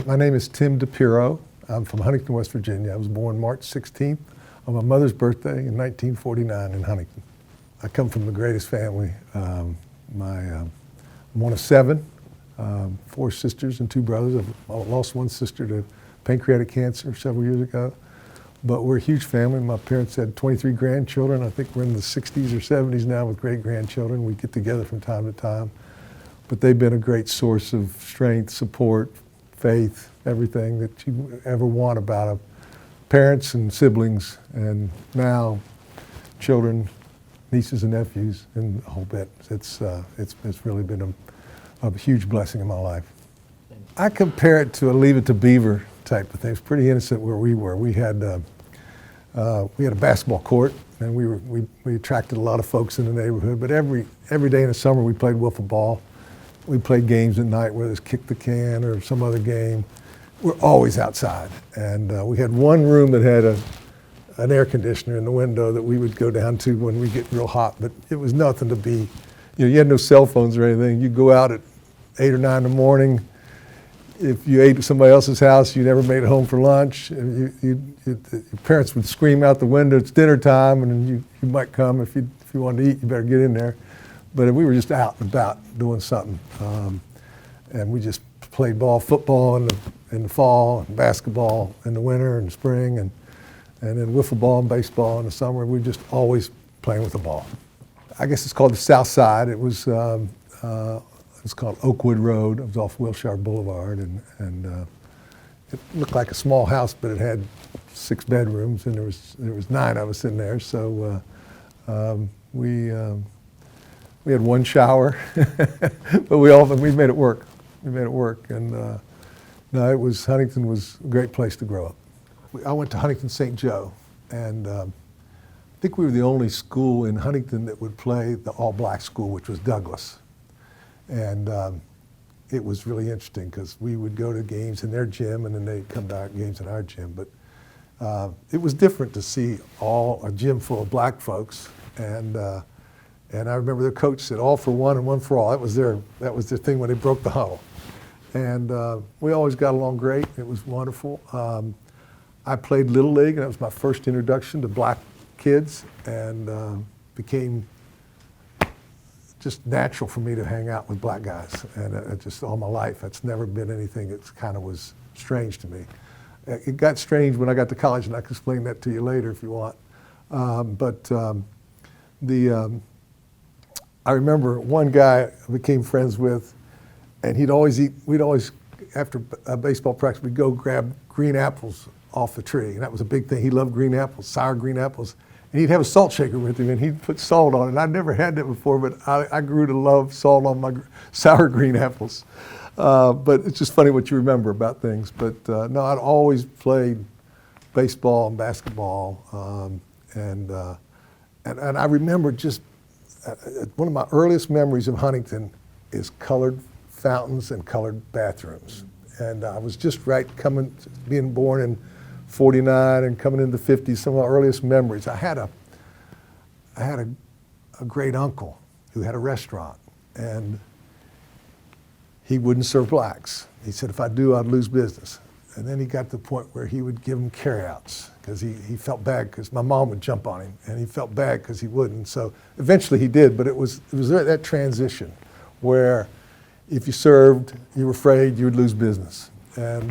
My name is Tim DePiro. I'm from Huntington, West Virginia. I was born March 16th on my mother's birthday in 1949 in Huntington. I come from the greatest family. I'm one of seven, 4 sisters and 2 brothers. I lost one sister to pancreatic cancer several years ago. But we're a huge family. My parents had 23 grandchildren. I think we're in the 60s or 70s now with great-grandchildren. We get together from time to time. But they've been a great source of strength, support, faith, everything that you ever want about parents and siblings, and now children, nieces and nephews, and the whole bit. It's really been a huge blessing in my life. I compare it to a Leave It to Beaver type of thing. It's pretty innocent where we were. We had a basketball court, and we attracted a lot of folks in the neighborhood. But every day in the summer we played wiffle ball. We played games at night, whether it's kick the can or some other game. We're always outside. And we had one room that had an air conditioner in the window that we would go down to when we get real hot. But it was nothing to be, you had no cell phones or anything. You'd go out at 8 or 9 in the morning. If you ate at somebody else's house, you never made it home for lunch. And your parents would scream out the window, it's dinner time, and you might come. If you wanted to eat, you better get in there. But we were just out and about doing something. And we just played football in the fall, and basketball in the winter and spring, and then wiffle ball and baseball in the summer. We were just always playing with the ball. I guess it's called the South Side. It was it's called Oakwood Road. It was off Wilshire Boulevard, and it looked like a small house, but it had 6 bedrooms, and there was 9 of us in there. So we had one shower, but we made it work. We made it work, and no, Huntington was a great place to grow up. I went to Huntington St. Joe, and I think we were the only school in Huntington that would play the all-black school, which was Douglas. And it was really interesting because we would go to games in their gym, and then they'd come to our games in our gym. But it was different to see a gym full of black folks, and I remember their coach said, "All for one and one for all." That was their thing when they broke the huddle. And we always got along great. It was wonderful. I played Little League, and that was my first introduction to black kids, and became just natural for me to hang out with black guys. And just all my life, that's never been anything that kind of was strange to me. It got strange when I got to college, and I can explain that to you later if you want. I remember one guy I became friends with, and we'd always, after a baseball practice, we'd go grab green apples off the tree. And that was a big thing. He loved green apples, sour green apples. And he'd have a salt shaker with him, and he'd put salt on it. I'd never had that before, but I grew to love salt on my sour green apples. But it's just funny what you remember about things. But no, I'd always played baseball and basketball. And I remember just, one of my earliest memories of Huntington is colored fountains and colored bathrooms. And I was just being born in 49 and coming into the 50s, some of my earliest memories. I had a great uncle who had a restaurant, and he wouldn't serve blacks. He said, if I do, I'd lose business. And then he got to the point where he would give them carryouts because he felt bad because my mom would jump on him, and he felt bad because he wouldn't. So eventually he did, but it was that transition where if you served, you were afraid you would lose business. And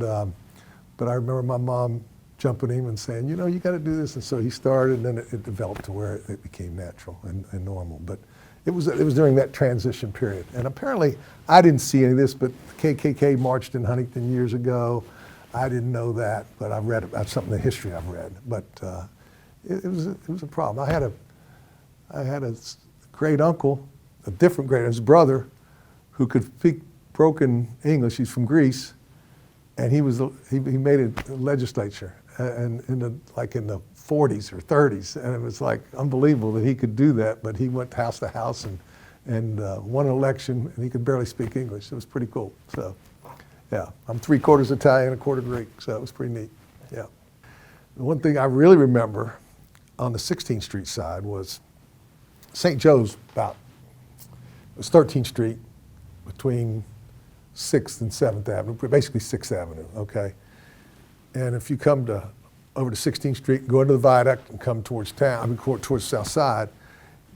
but I remember my mom jumping him and saying, you got to do this. And so he started, and then it developed to where it became natural and normal. But it was during that transition period. And apparently I didn't see any of this, but the KKK marched in Huntington years ago. I didn't know that, but I've read about something in the history I've read. But it was a problem. I had a great uncle, his brother, who could speak broken English. He's from Greece, and he made it legislature, and in the 40s or 30s, and it was like unbelievable that he could do that. But he went house to house and won an election, and he could barely speak English. It was pretty cool. So. Yeah, I'm 3/4 Italian, 1/4 Greek, so it was pretty neat. Yeah. The one thing I really remember on the 16th Street side was St. Joe's it was 13th Street between 6th and 7th Avenue, basically 6th Avenue, okay? And if you come over to 16th Street, go into the viaduct and come towards town, towards the south side,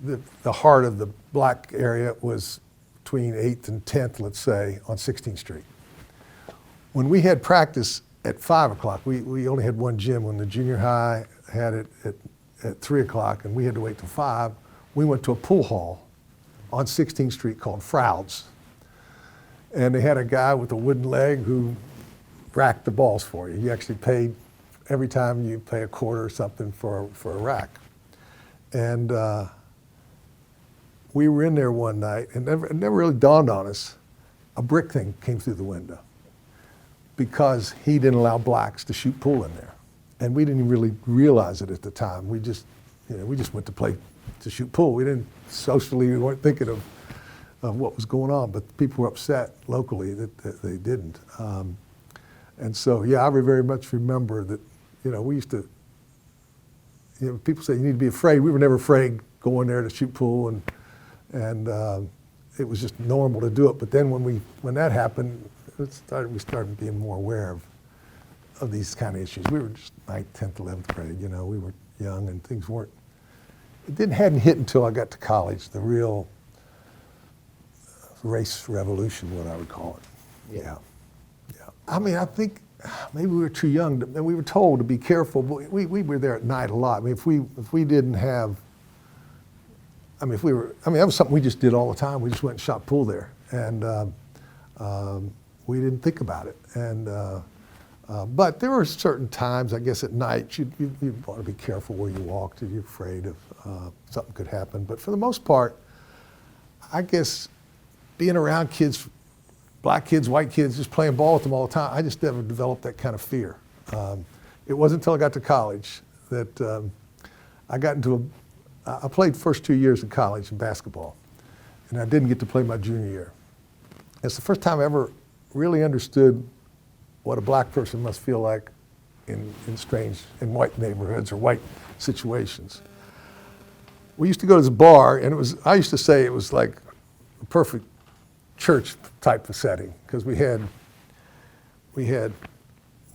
the heart of the black area was between 8th and 10th, let's say, on 16th Street. When we had practice at 5 o'clock, we only had one gym. When the junior high had it at 3 o'clock and we had to wait till 5, we went to a pool hall on 16th Street called Froude's. And they had a guy with a wooden leg who racked the balls for you. You actually paid every time you pay a quarter or something for a rack. And we were in there one night, and it never really dawned on us, a brick thing came through the window because he didn't allow blacks to shoot pool in there. And we didn't even really realize it at the time. We just went to shoot pool. We weren't thinking of what was going on, but people were upset locally that they didn't. And so, yeah, I very much remember that, we used to, people say you need to be afraid. We were never afraid going there to shoot pool, and it was just normal to do it. But then when that happened, we started being more aware of these kind of issues. We were just 9th, 10th, 11th grade, we were young and things hadn't hit until I got to college, the real race revolution, what I would call it. Yeah. I mean, I think maybe we were too young, and we were told to be careful, but we were there at night a lot. I mean, if we didn't have, that was something we just did all the time. We just went and shot pool there, and we didn't think about it. And but there were certain times, I guess, at night you want to be careful where you walked. You're afraid of something could happen. But for the most part, I guess being around kids, black kids, white kids, just playing ball with them all the time, I just never developed that kind of fear. It wasn't until I got to college that I got into I played the first 2 years in college in basketball, and I didn't get to play my junior year. It's the first time I ever really understood what a black person must feel like in white neighborhoods or white situations. We used to go to this bar, and I used to say it was like a perfect church type of setting, because we had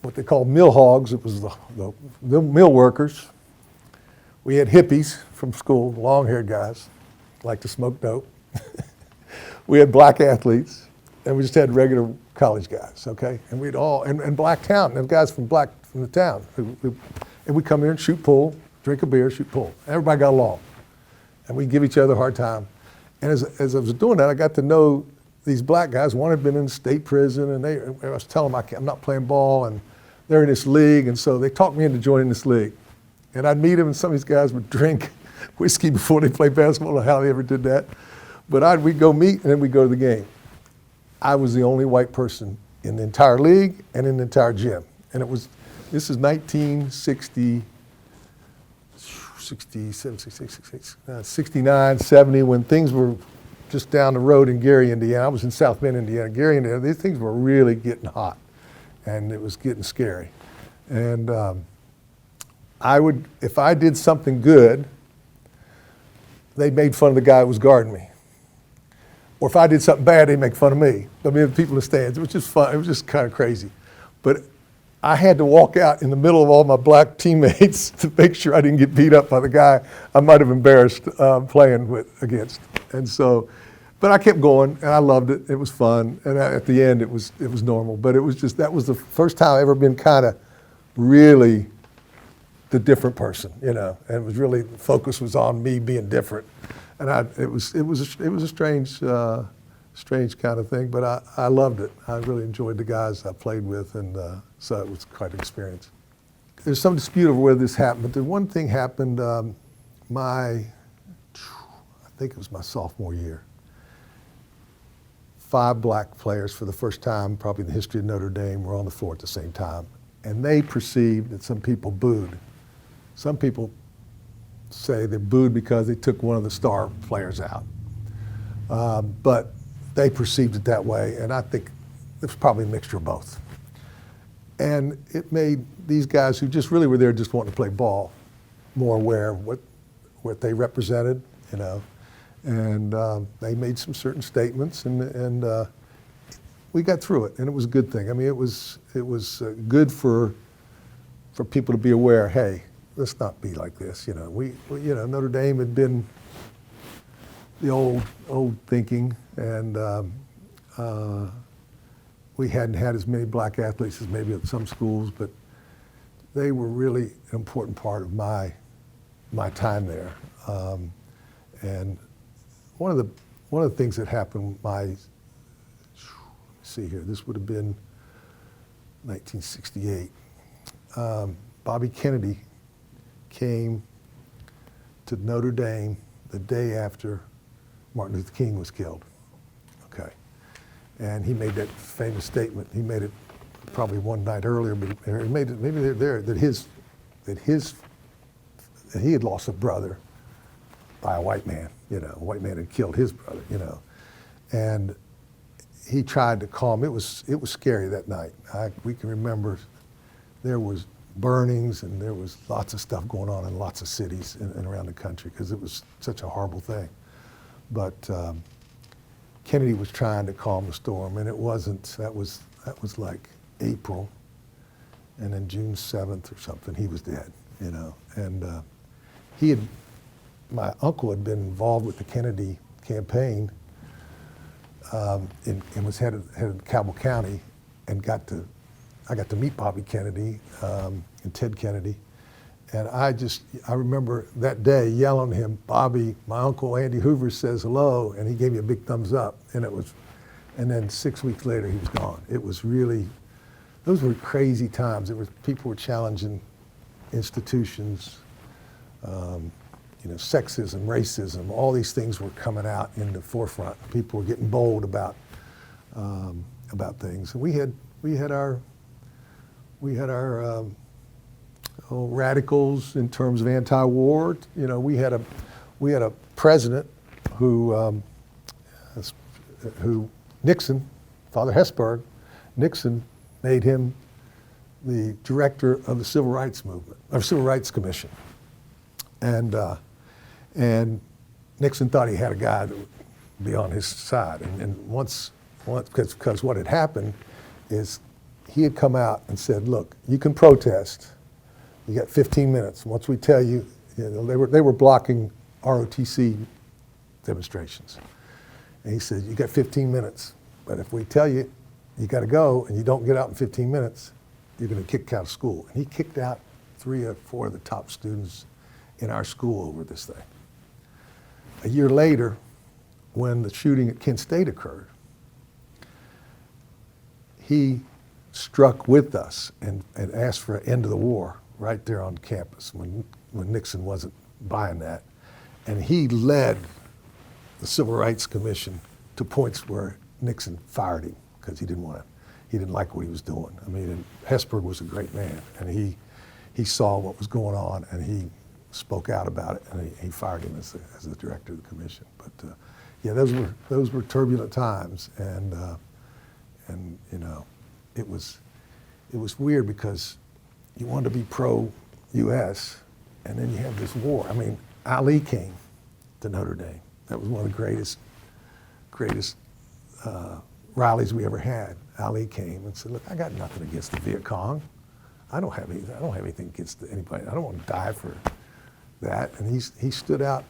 what they called mill hogs. It was the mill workers. We had hippies from school, long-haired guys, like to smoke dope. We had black athletes, and we just had regular college guys, okay? And we'd all, and black town, and guys from the town. And we'd come here and shoot pool, drink a beer, shoot pool. Everybody got along. And we'd give each other a hard time. And as I was doing that, I got to know these black guys. One had been in state prison, and I was telling them I'm not playing ball, and they're in this league, and so they talked me into joining this league. And I'd meet them, and some of these guys would drink whiskey before they played basketball. I don't know how they ever did that. But we'd go meet, and then we'd go to the game. I was the only white person in the entire league and in the entire gym. And this is 1960, 67, 66, 69, 70, when things were just down the road in Gary, Indiana. I was in South Bend, Indiana. Gary, Indiana, these things were really getting hot, and it was getting scary. And if I did something good, they made fun of the guy who was guarding me. Or if I did something bad, they'd make fun of me. I mean, the people in the stands. It was just fun. It was just kind of crazy. But I had to walk out in the middle of all my black teammates to make sure I didn't get beat up by the guy I might have embarrassed playing against. And so, but I kept going, and I loved it. It was fun. And at the end, it was normal. But it was just, that was the first time I ever been kind of really the different person, And it was really, the focus was on me being different. And it was a strange kind of thing, but I loved it. I really enjoyed the guys I played with, and so it was quite an experience. There's some dispute over whether this happened, but the one thing happened I think it was my sophomore year. 5 black players for the first time, probably in the history of Notre Dame, were on the floor at the same time. And they perceived that some people booed. Some people say they booed because they took one of the star players out. But they perceived it that way, and I think it was probably a mixture of both. And it made these guys who just really were there just wanting to play ball more aware of what they represented, And they made some certain statements, and we got through it, and it was a good thing. I mean, it was good for people to be aware. Hey, let's not be like this. You know, we Notre Dame had been the old thinking, and we hadn't had as many black athletes as maybe at some schools, but they were really an important part of my time there. And one of the things that happened, see here, this would have been 1968. Bobby Kennedy came to Notre Dame the day after Martin Luther King was killed. Okay, and he made that famous statement. He made it probably one night earlier, but he made it maybe there that he had lost a brother by a white man. You know, a white man had killed his brother. You know, and he tried to calm. It was scary that night. We can remember there was burnings and there was lots of stuff going on in lots of cities and around the country because it was such a horrible thing. But Kennedy was trying to calm the storm, and it wasn't. That was like April, and then June 7th or something, he was dead. You know, and my uncle had been involved with the Kennedy campaign. And was head of Cabell County, and I got to meet Bobby Kennedy and Ted Kennedy, and I remember that day yelling at him, "Bobby, my uncle Andy Hoover says hello," and he gave me a big thumbs up, and then 6 weeks later he was gone. It was really, those were crazy times. People were challenging institutions. You know, sexism, racism, all these things were coming out in the forefront. People were getting bold about things. And we had our radicals in terms of anti-war. You know, we had a president who Nixon, Father Hesburgh, Nixon made him the director of the Civil Rights Movement, or Civil Rights Commission. And Nixon thought he had a guy that would be on his side. And once because what had happened is he had come out and said, "Look, you can protest. You got 15 minutes. Once we tell you," you know, they were blocking ROTC demonstrations. And he said, "You got 15 minutes, but if we tell you you got to go and you don't get out in 15 minutes, you're going to kick out of school." And he kicked out 3 or 4 of the top students in our school over this thing. A year later, when the shooting at Kent State occurred, he struck with us and asked for an end to the war right there on campus when Nixon wasn't buying that. And he led the Civil Rights Commission to points where Nixon fired him because he didn't like what he was doing. I mean, Hesburgh was a great man, and he saw what was going on, and he spoke out about it, and he fired him as the director of the commission. But yeah, those were turbulent times, and you know, it was weird because you wanted to be pro-U.S. and then you have this war. I mean, Ali came to Notre Dame. That was one of the greatest rallies we ever had. Ali came and said, "Look, I got nothing against the Viet Cong. I don't have anything against anybody. I don't want to die for that." And he stood out,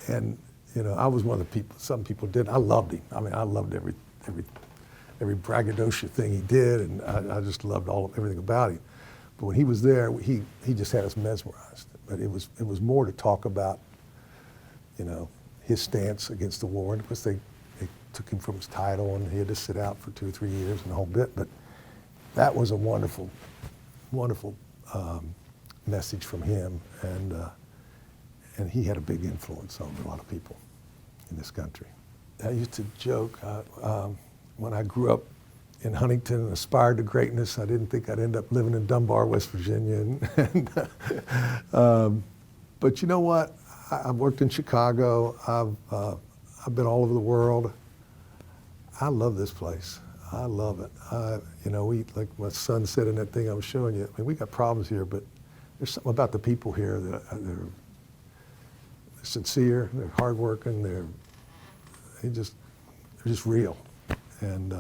and you know, I was one of the people. Some people didn't. I loved him. I mean, I loved every braggadocio thing he did, and I just loved everything about him. But when he was there, he just had us mesmerized. But it was more to talk about, you know, his stance against the war. And of course, they took him from his title, and he had to sit out for 2 or 3 years and the whole bit. But that was a wonderful, wonderful message from him, and he had a big influence on a lot of people in this country. I used to joke when I grew up in Huntington and aspired to greatness, I didn't think I'd end up living in Dunbar, West Virginia. But you know what? I've worked in Chicago. I've been all over the world. I love this place. I love it. You know, like my son said in that thing I was showing you, I mean, we got problems here, but there's something about the people here that they're sincere, they're hardworking, they're just real. And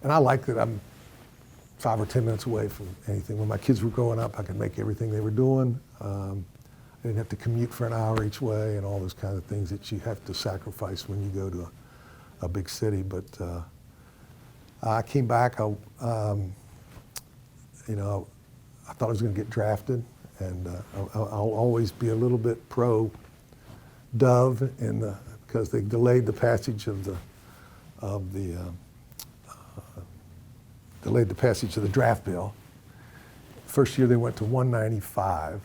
And I like that I'm 5 or 10 minutes away from anything. When my kids were growing up, I could make everything they were doing. I didn't have to commute for an hour each way and all those kind of things that you have to sacrifice when you go to a big city. But I came back, you know, I thought I was going to get drafted, and I'll always be a little bit pro Dove because they delayed the passage of the draft bill. First year they went to 195,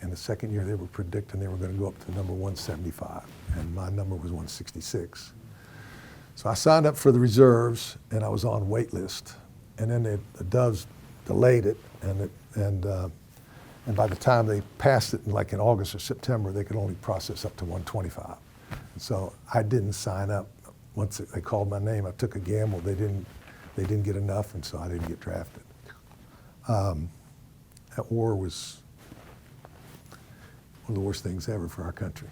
and the second year they were predicting they were going to go up to number 175, and my number was 166. So I signed up for the reserves, and I was on wait list, and then the Doves delayed it, and by the time they passed it, like in August or September, they could only process up to 125. And so I didn't sign up. Once they called my name, I took a gamble. They didn't get enough, and so I didn't get drafted. That war was one of the worst things ever for our country.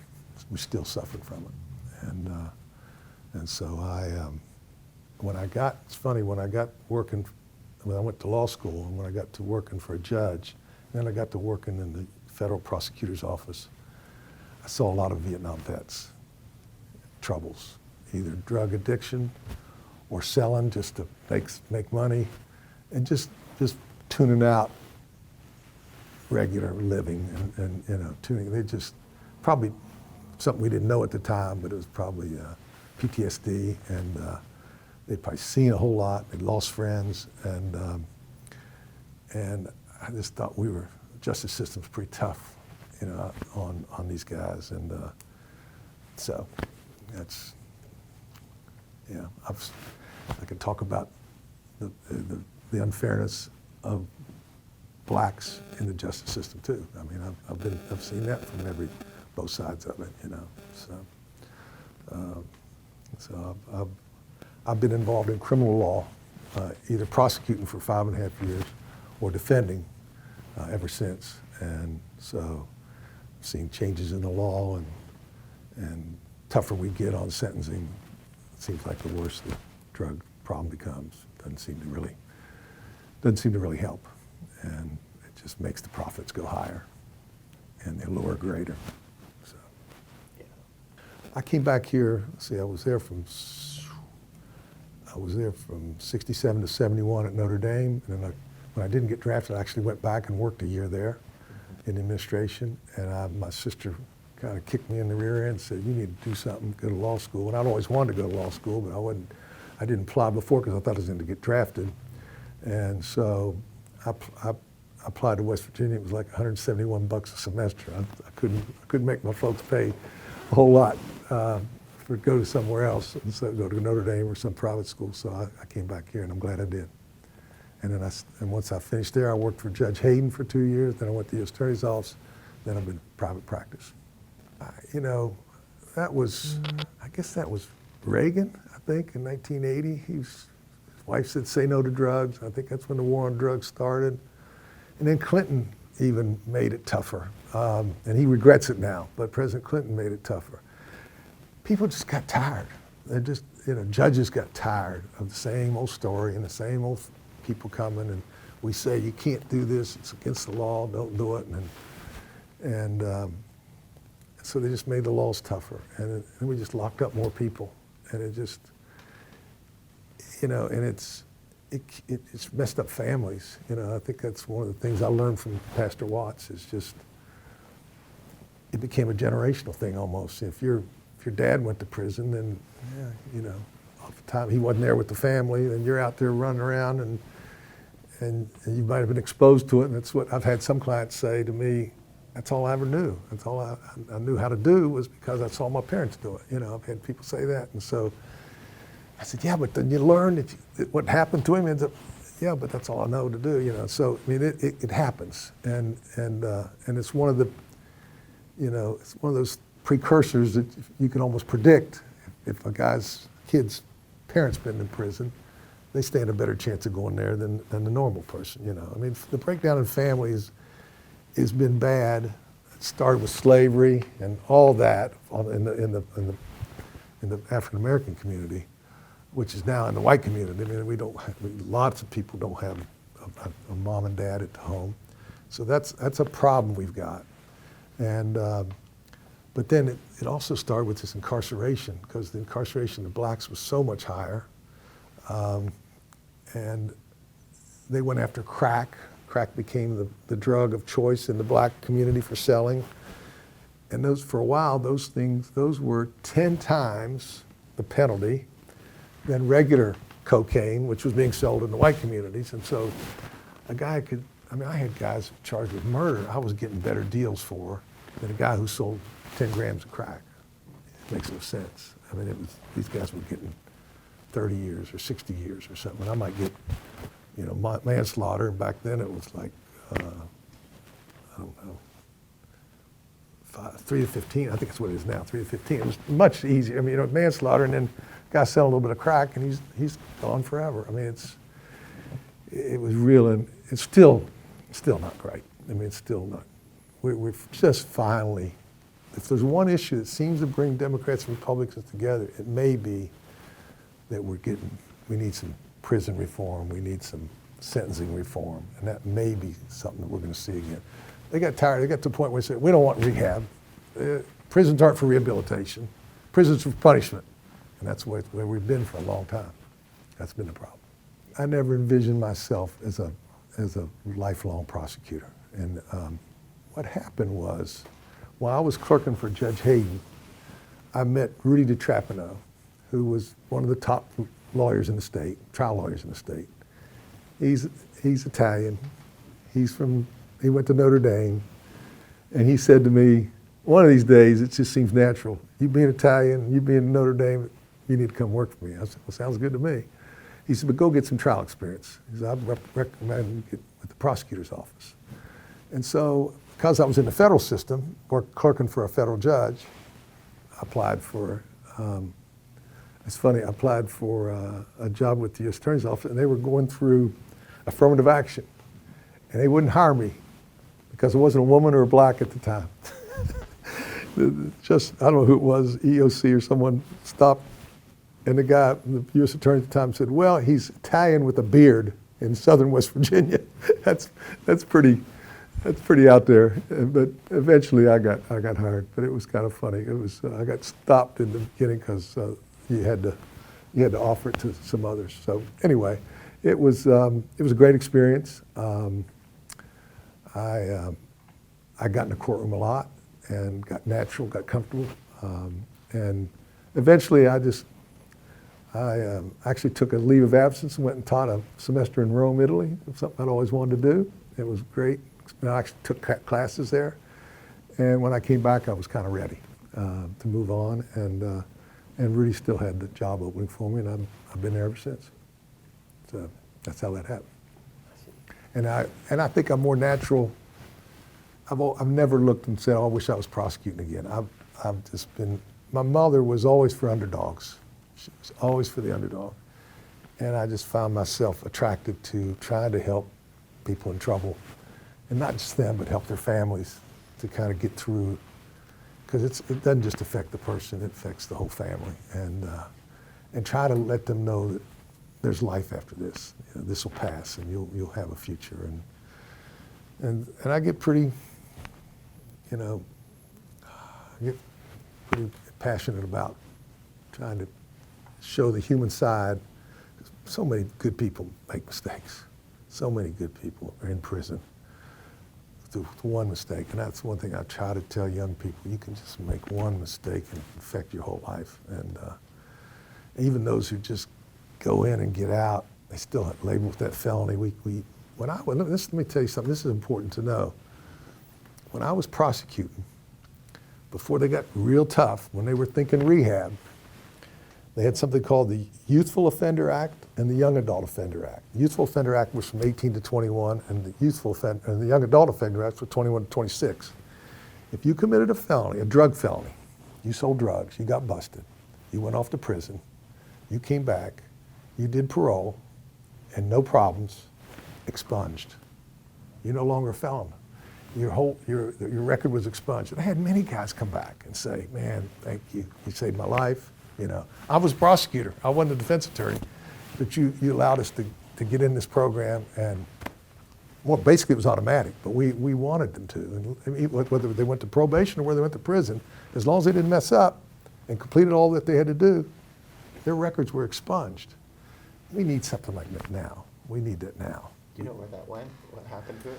We still suffered from it, and so it's funny, when I got working, when I went to law school, and when I got to working for a judge, and then I got to working in the federal prosecutor's office, I saw a lot of Vietnam vets' troubles, either drug addiction or selling just to make money, and just tuning out regular living and you know, tuning. They just probably something we didn't know at the time, but it was probably PTSD, and they'd probably seen a whole lot. They'd lost friends, and I just thought the justice system's pretty tough, you know, on these guys, and so that's, you know, I could talk about the unfairness of blacks in the justice system too. I mean, I've seen that from both sides of it, you know. So I've been involved in criminal law, either prosecuting for 5.5 years or defending ever since. And so I've seen changes in the law, and tougher we get on sentencing, it seems like the worse the drug problem becomes. Doesn't seem to really help. And it just makes the profits go higher and the allure greater. So yeah. I came back here, I was there from 67 to 71 at Notre Dame, and then when I didn't get drafted, I actually went back and worked a year there in administration, and my sister kind of kicked me in the rear end and said, you need to do something, go to law school. And I'd always wanted to go to law school, but I didn't apply before because I thought I was going to get drafted. And so I applied to West Virginia. It was like $171 a semester. I couldn't make my folks pay a whole lot for go to somewhere else, and so go to Notre Dame or some private school. So I came back here, and I'm glad I did. And then once I finished there, I worked for Judge Hayden for 2 years. Then I went to the U.S. Attorney's Office. Then I've been in private practice. You know, I guess that was Reagan, I think, in 1980. His wife said, say no to drugs. I think that's when the war on drugs started. And then Clinton even made it tougher. And he regrets it now, but President Clinton made it tougher. People just got tired. Judges got tired of the same old story and the same old people coming, and we say, you can't do this, it's against the law, don't do it. And so they just made the laws tougher, and we just locked up more people. And it just, you know, and it's messed up families. You know, I think that's one of the things I learned from Pastor Watts is just, it became a generational thing almost. If your dad went to prison, then, yeah, you know, oftentimes he wasn't there with the family, then you're out there running around, and you might have been exposed to it. And that's what I've had some clients say to me, that's all I ever knew. That's all I knew how to do was because I saw my parents do it. You know, I've had people say that. And so I said, yeah, but then you learn what happened to him ends up, yeah, but that's all I know to do, you know. So, I mean, it happens. And it's one of the, you know, it's one of those precursors that you can almost predict. If a kid's parents been in prison, they stand a better chance of going there than the normal person, you know. I mean, the breakdown in families has been bad. It started with slavery and all that in the African American community. which is now in the white community. I mean, lots of people don't have a mom and dad at home. So that's a problem we've got. And, but then it also started with this incarceration, because the incarceration of blacks was so much higher. And they went after crack. Crack became the drug of choice in the black community for selling. And for a while, those were 10 times the penalty than regular cocaine, which was being sold in the white communities. And so I had guys charged with murder I was getting better deals for than a guy who sold 10 grams of crack. It makes no sense. I mean, these guys were getting 30 years or 60 years or something. I might get, manslaughter. Back then it was like, I don't know, 3 to 15. I think that's what it is now, 3 to 15. It was much easier. I mean, manslaughter, and then guy selling a little bit of crack, and he's gone forever. I mean, it was real, and it's still not great. I mean, it's still not. We're just finally, if there's one issue that seems to bring Democrats and Republicans together, it may be that we need some prison reform, we need some sentencing reform, and that may be something that we're going to see again. They got tired. They got to the point where they said, we don't want rehab. Prisons aren't for rehabilitation. Prisons for punishment. And that's where we've been for a long time. That's been the problem. I never envisioned myself as a lifelong prosecutor. And what happened was, while I was clerking for Judge Hayden, I met Rudy DiTrapano, who was one of the top lawyers in the state, trial lawyers in the state. He's Italian. He went to Notre Dame, and he said to me, one of these days, it just seems natural. You being Italian, you being Notre Dame, you need to come work for me. I said, well, sounds good to me. He said, but go get some trial experience. He said, I'd recommend you get with the prosecutor's office. And so, because I was in the federal system, clerking for a federal judge, I applied for, it's funny, I applied for a job with the U.S. Attorney's Office, and they were going through affirmative action. And they wouldn't hire me because I wasn't a woman or a black at the time. I don't know who it was, EOC or someone stopped, and the guy, the U.S. Attorney at the time said, well, he's Italian with a beard in southern West Virginia. That's pretty out there. But eventually I got hired, but it was kind of funny. It was, I got stopped in the beginning because you had to offer it to some others. So anyway, it was a great experience. I got in the courtroom a lot and got natural, got comfortable. And eventually I actually took a leave of absence and went and taught a semester in Rome, Italy. It was something I'd always wanted to do. It was great. I actually took classes there. And when I came back, I was kind of ready to move on. And Rudy still had the job opening for me, and I've been there ever since. So that's how that happened. And I think I'm more natural. I've never looked and said, oh, I wish I was prosecuting again. I've just been, my mother was always for underdogs. She was always for the underdog. And I just found myself attracted to trying to help people in trouble. And not just them, but help their families to kind of get through. Because it doesn't just affect the person, it affects the whole family. And try to let them know that there's life after this. You know, this will pass, and you'll have a future. And I get pretty, I get pretty passionate about trying to show the human side. So many good people make mistakes. So many good people are in prison through one mistake. And that's one thing I try to tell young people. You can just make one mistake and affect your whole life. And even those who just go in and get out, they still have labeled with that felony. Let me tell you something, this is important to know. When I was prosecuting, before they got real tough, when they were thinking rehab, they had something called the Youthful Offender Act and the Young Adult Offender Act. The Youthful Offender Act was from 18 to 21, and the Young Adult Offender Act was 21 to 26. If you committed a felony, a drug felony, you sold drugs, you got busted, you went off to prison, you came back, you did parole, and no problems, expunged. You're no longer a felon. Your record was expunged. And I had many guys come back and say, man, thank you. You saved my life. You know, I was a prosecutor. I wasn't a defense attorney, but you allowed us to get in this program, and well, basically it was automatic, but we wanted them to. And whether they went to probation or whether they went to prison, as long as they didn't mess up and completed all that they had to do, their records were expunged. We need something like that now. We need that now. Do you know where that went? What happened to it?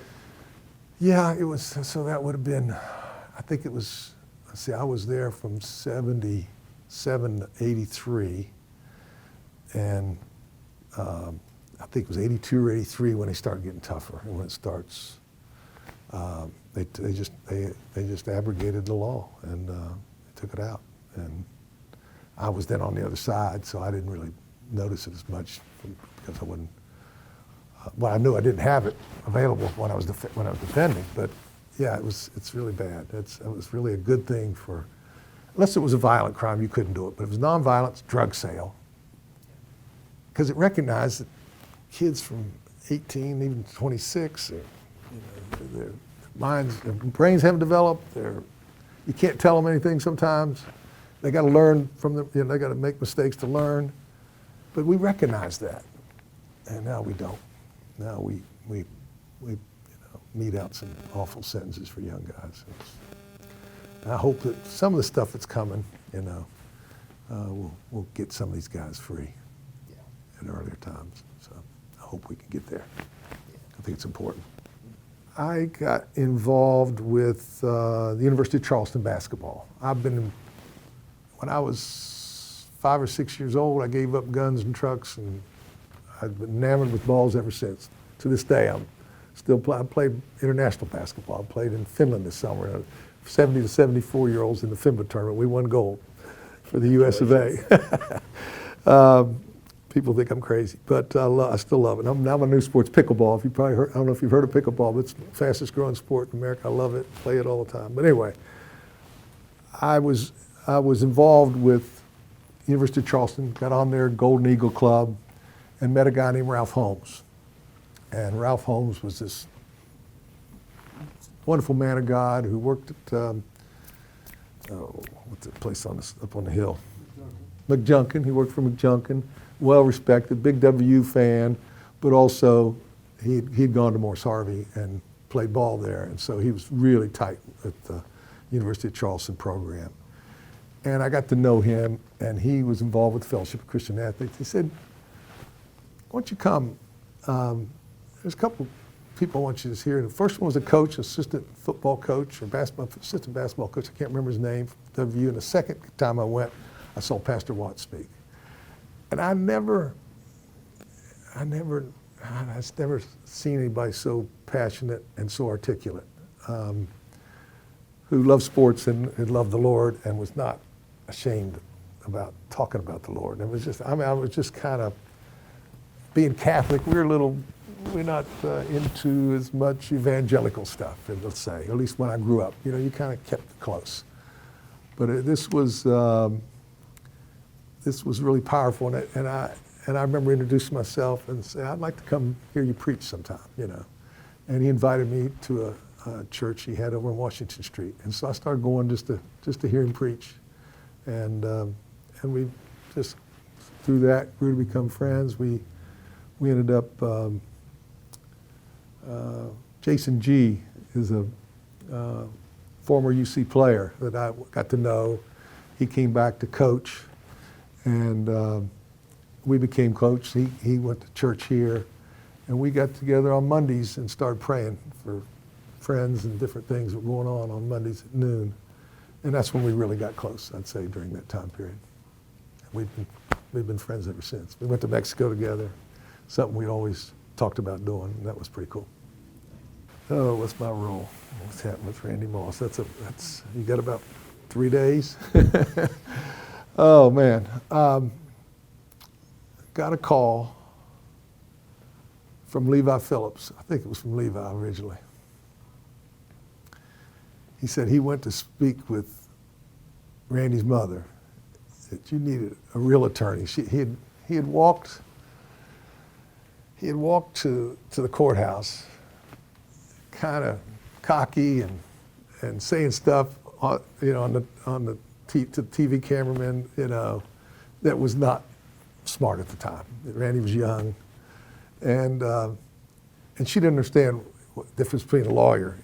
Yeah, it was, so that would have been, I think it was, let's see, I was there from 77 to 83, and I think it was 82 or 83 when they started getting tougher, and when it starts, they just abrogated the law, and they took it out. And I was then on the other side, so I didn't really notice it as much because I wouldn't. Well, I knew I didn't have it available when I was defending, but yeah, it's really bad. It was really a good thing for, unless it was a violent crime, you couldn't do it. But if it was nonviolent, drug sale, because it recognized that kids from 18, even 26, their minds, their brains haven't developed. You can't tell them anything sometimes. They got to learn from them. They got to make mistakes to learn. But we recognize that, and now we don't. Now we mete out some awful sentences for young guys. And I hope that some of the stuff that's coming, we'll get some of these guys free at earlier times. So I hope we can get there. I think it's important. I got involved with the University of Charleston basketball. When I was 5 or 6 years old, I gave up guns and trucks, and I've been enamored with balls ever since. To this day, I played international basketball. I played in Finland this summer. 70 to 74-year-olds in the FIBA tournament. We won gold for the US of A. People think I'm crazy, but I still love it. Now my new sport's pickleball. If you probably heard, I don't know if you've heard of pickleball, but it's the fastest growing sport in America. I love it. Play it all the time. But anyway, I was involved with University of Charleston. Got on their Golden Eagle Club, and met a guy named Ralph Holmes. And Ralph Holmes was this wonderful man of God who worked at, what's the place up on the hill? McJunkin. He worked for McJunkin, well respected, big WU fan, but also he'd gone to Morris Harvey and played ball there. And so he was really tight at the University of Charleston program. And I got to know him, and he was involved with the Fellowship of Christian Athletes. He said, why don't you come? There's a couple people I want you to hear. The first one was a coach, assistant football coach, or assistant basketball coach. I can't remember his name, WU. And the second time I went, I saw Pastor Watts speak. And I've never seen anybody so passionate and so articulate, who loved sports and loved the Lord and was not ashamed about talking about the Lord. And it was just, I was just kind of, being Catholic, we're not into as much evangelical stuff, let's say, at least when I grew up. You kind of kept it close. But this was really powerful, and I remember introducing myself and saying, I'd like to come hear you preach sometime, And he invited me to a church he had over on Washington Street, and so I started going just to hear him preach, and we just through that grew to become friends. We ended up. Jason G. is a former UC player that I got to know. He came back to coach, and we became close. He went to church here, and we got together on Mondays and started praying for friends and different things that were going on Mondays at noon. And that's when we really got close, I'd say, during that time period. We've been friends ever since. We went to Mexico together, something we'd always talked about doing, and that was pretty cool. Oh, what's my role? What's happening with Randy Moss? You got about 3 days? Oh, man. Got a call from Levi Phillips. I think it was from Levi originally. He said he went to speak with Randy's mother, that you needed a real attorney. He had walked to the courthouse, kind of cocky and saying stuff, to the TV cameraman, that was not smart at the time. Randy was young, and she didn't understand what the difference between a lawyer,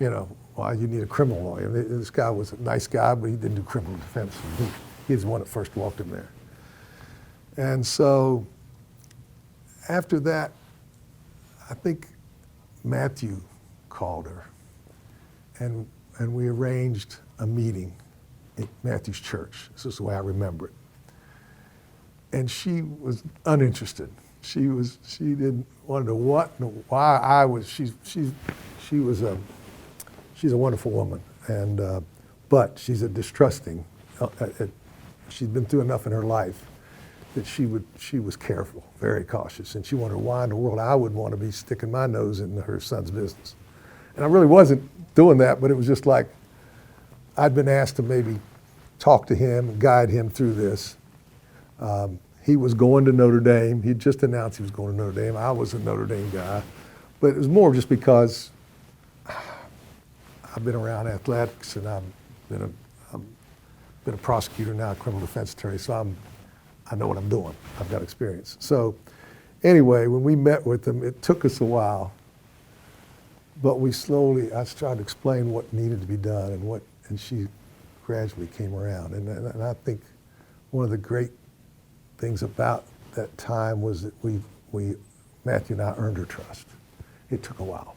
why you need a criminal lawyer. This guy was a nice guy, but he didn't do criminal defense. He was the one that first walked in there. And so after that, I think Matthew called her, and we arranged a meeting at Matthew's church. This is the way I remember it. And she was uninterested. She didn't want to know what, why I was. She's a wonderful woman, and but she's a distrusting. She's been through enough in her life that she was careful, very cautious, and she wondered why in the world I would want to be sticking my nose in her son's business. And I really wasn't doing that, but it was just like I'd been asked to maybe talk to him and guide him through this. He was going to Notre Dame. He'd just announced he was going to Notre Dame. I was a Notre Dame guy, but it was more just because I've been around athletics, and I've been a prosecutor now, a criminal defense attorney, so I know what I'm doing. I've got experience. So anyway, when we met with them, it took us a while, but I tried to explain what needed to be done, and she gradually came around. And I think one of the great things about that time was that Matthew and I earned her trust. It took a while.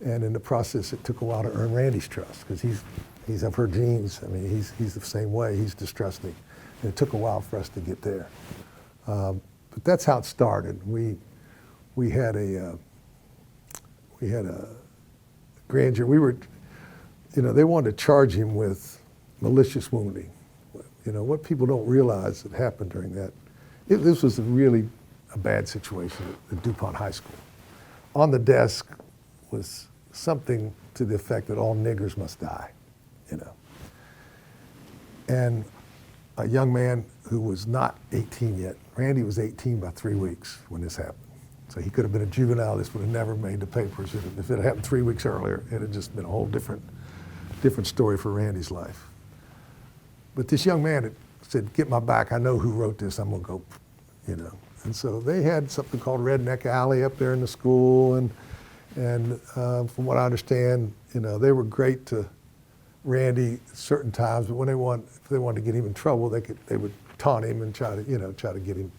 And in the process, it took a while to earn Randy's trust, because he's of her genes. I mean, he's the same way. He's distrusting. And it took a while for us to get there. But that's how it started. We had a grand jury. They wanted to charge him with malicious wounding. What people don't realize that happened during that, this was really a bad situation at DuPont High School. On the desk was something to the effect that all niggers must die, And a young man who was not 18 yet, Randy was 18 by 3 weeks when this happened. So he could have been a juvenile. This would have never made the papers. If it had happened 3 weeks earlier, it had just been a whole different story for Randy's life. But this young man had said, "Get my back. I know who wrote this. I'm gonna go," And so they had something called Redneck Alley up there in the school, and from what I understand, they were great to Randy at certain times. But when if they wanted to get him in trouble, they would taunt him and try to get him,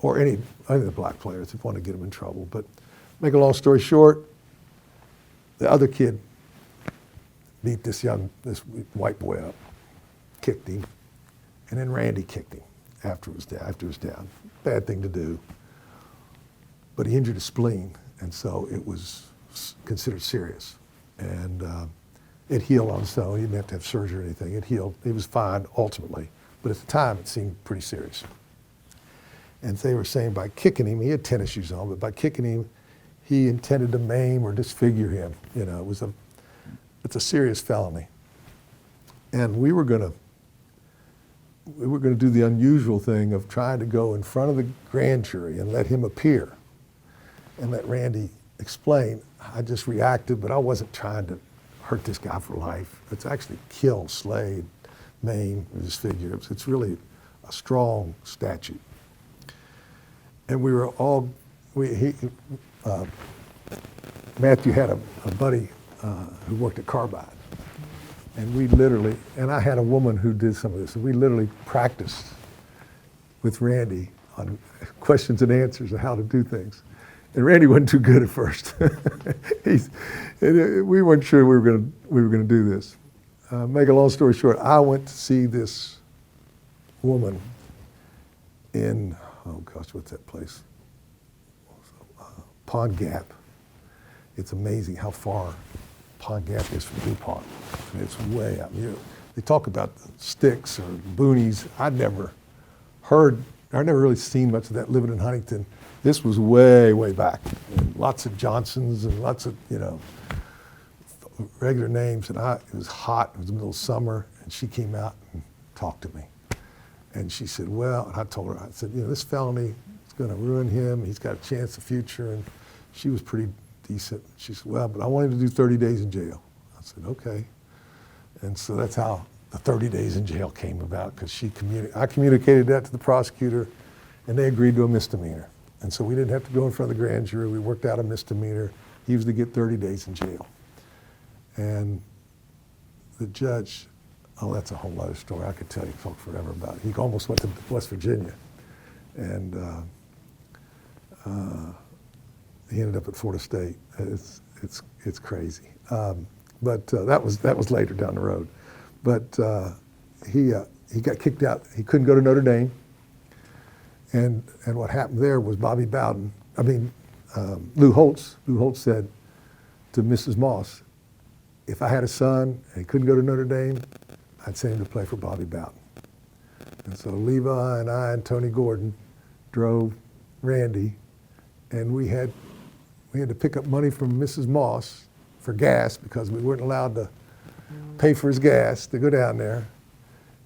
or any of the black players, if wanted to get him in trouble. But make a long story short, the other kid beat this white boy up, kicked him, and then Randy kicked him after it was down. Bad thing to do. But he injured his spleen, and so it was considered serious. And it healed on its own. He didn't have to have surgery or anything. It healed. He was fine ultimately, but at the time it seemed pretty serious. And they were saying by kicking him, he had tennis shoes on, but by kicking him, he intended to maim or disfigure him. It's a serious felony. And we were going to do the unusual thing of trying to go in front of the grand jury and let him appear and let Randy explain, I just reacted, but I wasn't trying to hurt this guy for life. It's actually kill, slay, maim, disfigure. It's really a strong statute. And we were all, Matthew had a buddy who worked at Carbide. And I had a woman who did some of this, and we literally practiced with Randy on questions and answers of how to do things. And Randy wasn't too good at first. We weren't sure we were going to do this. Make a long story short, I went to see this woman in, what's that place? Pond Gap. It's amazing how far Pond Gap is from DuPont. And it's way out. They talk about the sticks or boonies. I'd never really seen much of that living in Huntington. This was way, way back. And lots of Johnsons and lots of, regular names. And it was hot. It was the middle of summer. And she came out and talked to me. And she said, and I told her, I said, this felony is going to ruin him. He's got a chance of future. And she was pretty decent. She said, but I want him to do 30 days in jail. I said, okay. And so that's how the 30 days in jail came about because I communicated that to the prosecutor, and they agreed to a misdemeanor. And so we didn't have to go in front of the grand jury. We worked out a misdemeanor. He was to get 30 days in jail. And the judge, oh, that's a whole other story. I could tell you folks forever about it. He almost went to West Virginia, and he ended up at Florida State. It's crazy. But that was later down the road. But he got kicked out. He couldn't go to Notre Dame. And what happened there was Lou Holtz said to Mrs. Moss, if I had a son and he couldn't go to Notre Dame, I'd send him to play for Bobby Bowden. And so Levi and I and Tony Gordon drove Randy, and we had to pick up money from Mrs. Moss for gas because we weren't allowed to pay for his gas to go down there.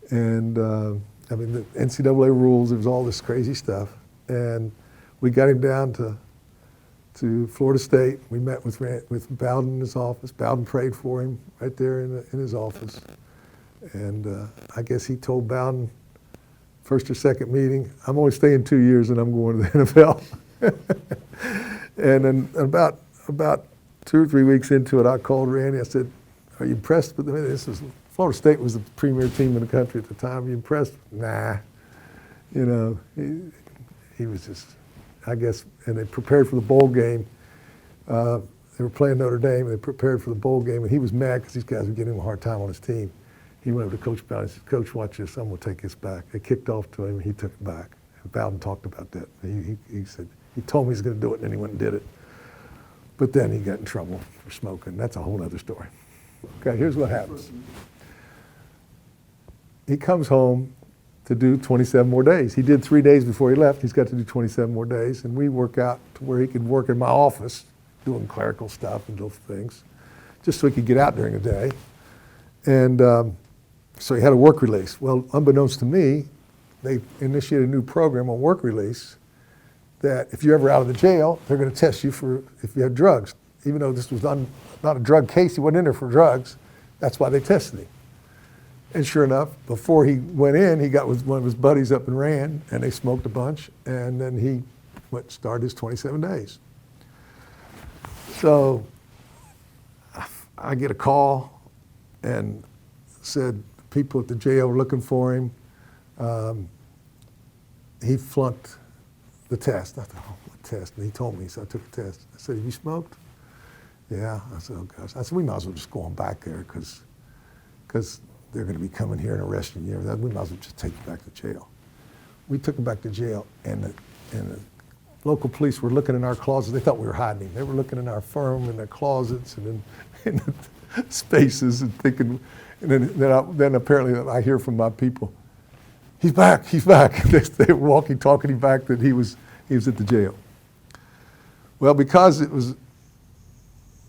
And the NCAA rules, there was all this crazy stuff. And we got him down to Florida State. We met with Bowden in his office. Bowden prayed for him right there in his office. And I guess he told Bowden, first or second meeting, I'm only staying 2 years and I'm going to the NFL. And then about 2 or 3 weeks into it, I called Randy. I said, are you impressed with Florida State was the premier team in the country at the time. Are you impressed? Nah. He was just, I guess, and they prepared for the bowl game. They were playing Notre Dame, and they prepared for the bowl game, and he was mad because these guys were giving him a hard time on his team. He went over to Coach Bowden and said, Coach, watch this, I'm going to take this back. They kicked off to him, and he took it back. And Bowden talked about that. He said, he told me he was going to do it, and then he went and did it. But then he got in trouble for smoking. That's a whole other story. Okay, here's what happens. He comes home to do 27 more days. He did 3 days before he left. He's got to do 27 more days, and we work out to where he could work in my office doing clerical stuff and those things, just so he could get out during the day. And so he had a work release. Well, unbeknownst to me, they initiated a new program on work release that if you're ever out of the jail, they're going to test you for if you have drugs. Even though this was not a drug case, he wasn't in there for drugs. That's why they tested him. And sure enough, before he went in, he got with one of his buddies up and ran, and they smoked a bunch, and then he started his 27 days. So I get a call and said people at the jail were looking for him. He flunked the test. I thought, oh, what test? And he told me, so I took the test. I said, have you smoked? Yeah. I said, oh gosh. I said, we might as well just go on back there because they're going to be coming here and arresting you. We might as well just take you back to jail. We took him back to jail, and the local police were looking in our closets. They thought we were hiding him. They were looking in our firm, in their closets, and in the spaces, and thinking. And then apparently I hear from my people, he's back. They were walking, talking him back that he was at the jail. Well, because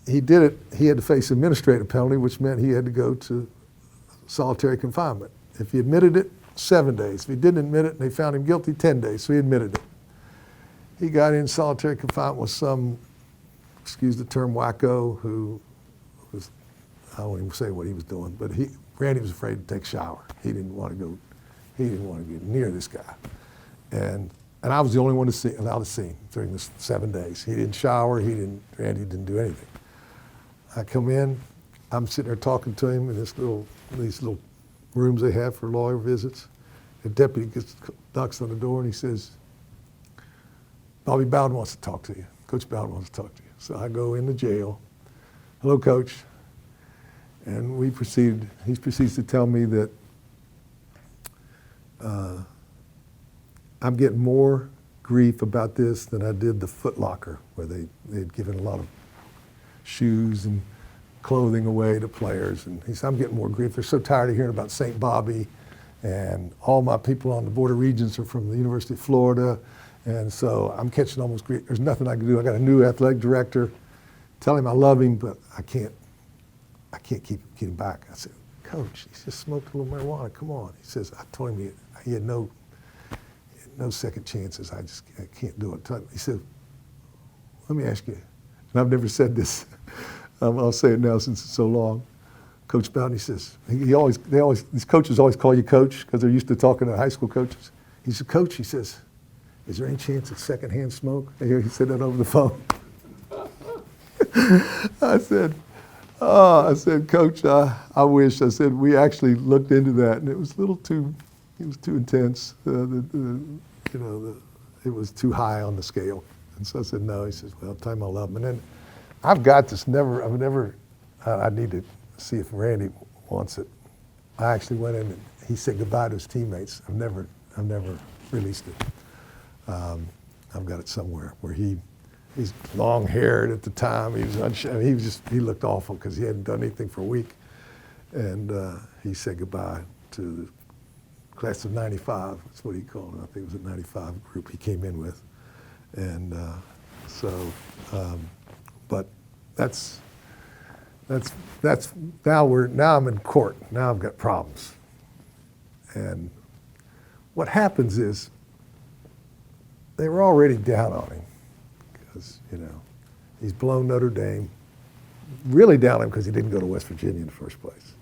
he did it, he had to face administrative penalty, which meant he had to go to solitary confinement. If he admitted it, 7 days. If he didn't admit it and they found him guilty, 10 days. So he admitted it. He got in solitary confinement with some, excuse the term, wacko who was, I won't even say what he was doing, but Randy was afraid to take a shower. He didn't want to get near this guy. And I was the only one allowed to see him during this 7 days. He didn't shower, Randy didn't do anything. I come in, I'm sitting there talking to him in these little rooms they have for lawyer visits. The deputy knocks on the door and he says, Bobby Bowden wants to talk to you. Coach Bowden wants to talk to you. So I go in the jail. Hello, Coach. And he proceeds to tell me that I'm getting more grief about this than I did the Foot Locker, where they had given a lot of shoes and clothing away to players. And he said, I'm getting more grief. They're so tired of hearing about St. Bobby, and all my people on the Board of Regents are from the University of Florida. And so I'm catching almost grief. There's nothing I can do. I got a new athletic director. Tell him I love him, but I can't keep him back. I said, Coach, he's just smoked a little marijuana. Come on. He says, I told him he had no second chances. I can't do it. He said, let me ask you, and I've never said this. I'll say it now since it's so long. Coach Bowden, he says, these coaches always call you coach because they're used to talking to high school coaches. He said, Coach, he says, is there any chance of secondhand smoke? I hear he said that over the phone. I said, Coach, I wish. I said, we actually looked into that, and it was a little too, intense. It was too high on the scale. And so I said, no. He says, well, tell him I love him. And then I've got this, I need to see if Randy wants it. I actually went in and he said goodbye to his teammates. I've never released it. I've got it somewhere where he's long-haired at the time. He looked awful because he hadn't done anything for a week. And he said goodbye to the class of 95. That's what he called it. I think it was a 95 group he came in with. And but that's now I'm in court. Now I've got problems. And what happens is they were already down on him because, he's blown Notre Dame, really down on him because he didn't go to West Virginia in the first place.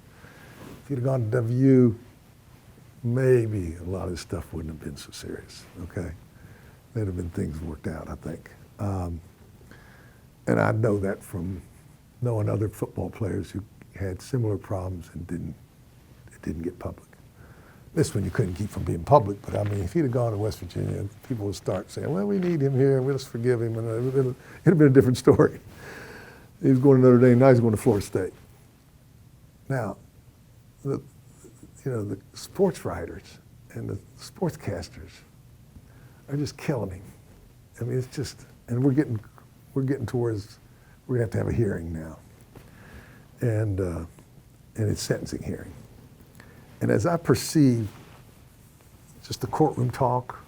If he'd have gone to WU, maybe a lot of this stuff wouldn't have been so serious, okay? There'd have been things worked out, I think. And I know that from knowing other football players who had similar problems and it didn't get public. This one you couldn't keep from being public, but I mean, if he'd have gone to West Virginia, people would start saying, well, we need him here, we'll just forgive him, and it'd have been a different story. He was going to Notre Dame, now he's going to Florida State. Now, the sports writers and the sportscasters are just killing him. I mean, it's just, and we're getting towards, we're gonna have a hearing now. And it's sentencing hearing. And as I perceive just the courtroom talk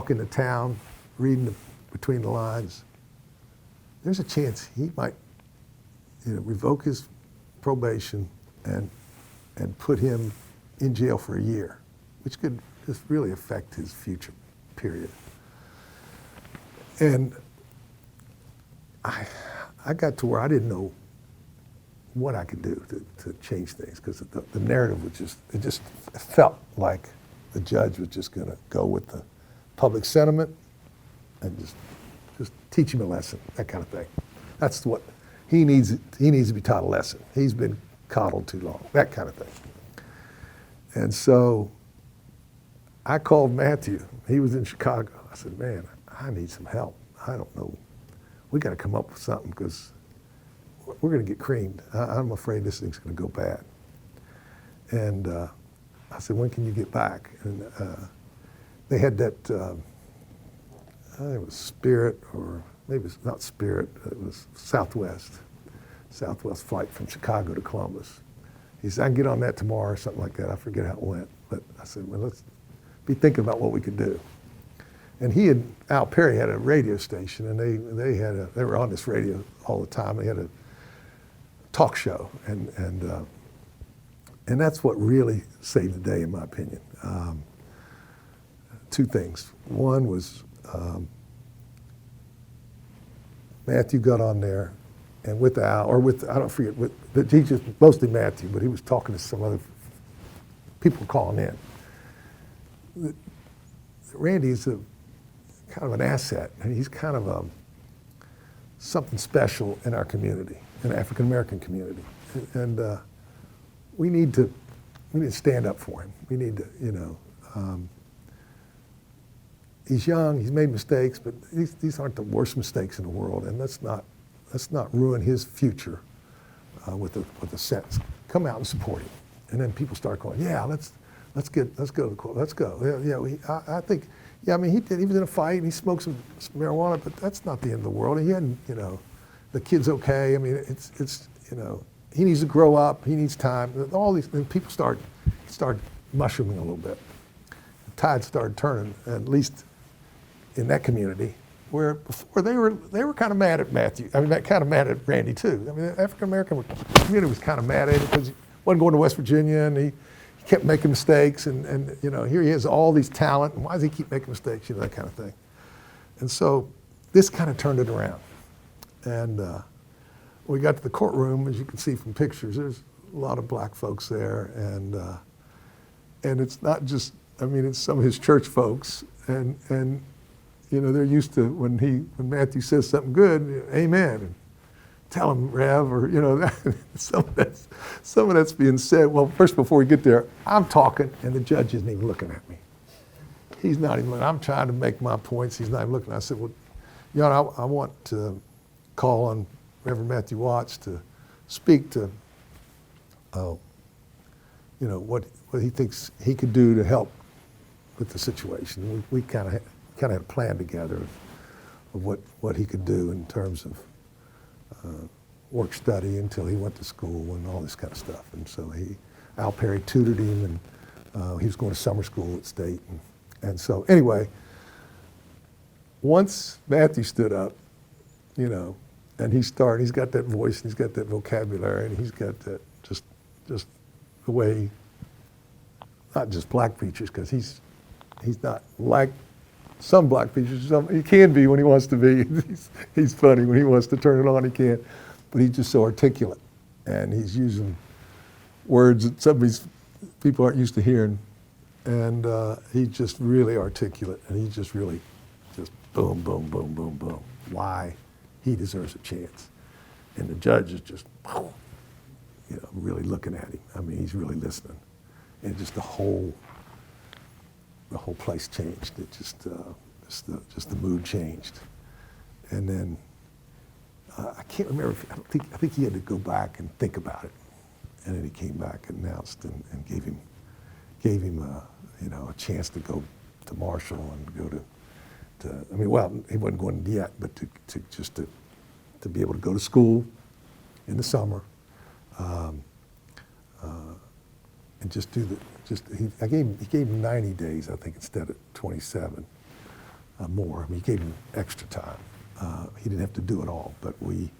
in the town, reading between the lines, there's a chance he might, revoke his probation and put him in jail for a year, which could just really affect his future, period. And I got to where I didn't know what I could do to change things because the narrative was it just felt like the judge was just going to go with the public sentiment and just teach him a lesson, that kind of thing. That's what he needs to be taught a lesson. He's been coddled too long, that kind of thing. And so I called Matthew. He was in Chicago. I said, man, I need some help. I don't know. We got to come up with something because we're going to get creamed. I'm afraid this thing's going to go bad. And I said, when can you get back? And they had that, I think it was Spirit, or maybe it's not Spirit, it was Southwest flight from Chicago to Columbus. He said, I can get on that tomorrow or something like that. I forget how it went. But I said, well, let's be thinking about what we could do. And Al Perry had a radio station, and they were on this radio all the time. They had a talk show, and that's what really saved the day, in my opinion. Two things. One was Matthew got on there, and with Al, or with, I don't forget, he just, mostly Matthew, but he was talking to some other people calling in. Randy's kind of an asset, and he's kind of something special in our community, in the African American community, and we need to stand up for him. We need to, he's young, he's made mistakes, but these aren't the worst mistakes in the world, and let's not ruin his future with a sentence. Come out and support him, and then people start going, yeah, let's go to the court, let's go. I think. Yeah, I mean, he was in a fight and he smoked some marijuana, but that's not the end of the world. He hadn't, the kid's okay. I mean, it's he needs to grow up. He needs time. All these, and people start mushrooming a little bit. The tide started turning, at least in that community, where before they were kind of mad at Matthew. I mean, kind of mad at Randy too. I mean, the African American community was kind of mad at him because he wasn't going to West Virginia, and he kept making mistakes, and here he has all these talent, and why does he keep making mistakes, that kind of thing. And so this kind of turned it around. And we got to the courtroom, as you can see from pictures, there's a lot of black folks there, and it's not just, I mean, it's some of his church folks, and you know, they're used to when Matthew says something good, amen, and tell him, Rev, or, you know, some of that's being said. Well, first, before we get there, I'm talking, and the judge isn't even looking at me. He's not even looking. I'm trying to make my points. He's not even looking. I said, well, Your Honor, I want to call on Reverend Matthew Watts to speak to, you know, what he thinks he could do to help with the situation. We kind of had a plan together of what he could do in terms of work study until he went to school and all this kind of stuff. And so Al Perry tutored him, and he was going to summer school at State. And so anyway, once Matthew stood up, you know, and he's got that voice, and he's got that vocabulary, and he's got that just the way, not just black preachers, because he's not like some black preachers. He can be when he wants to be. He's funny when he wants to turn it on. He can, but he's just so articulate, and he's using words that some of these people aren't used to hearing, and he's just really articulate, and he just really just boom, boom, boom, boom, boom. Why he deserves a chance, and the judge is just, you know, really looking at him. I mean, he's really listening, and just the whole place changed. It just the mood changed, and then I can't remember. I think he had to go back and think about it, and then he came back and announced and gave him you know, a chance to go to Marshall and go to I mean, well, he wasn't going yet, but to be able to go to school in the summer, and just do he gave him 90 days, I think, instead of 27 more. I mean, he gave him extra time. He didn't have to do it all, but we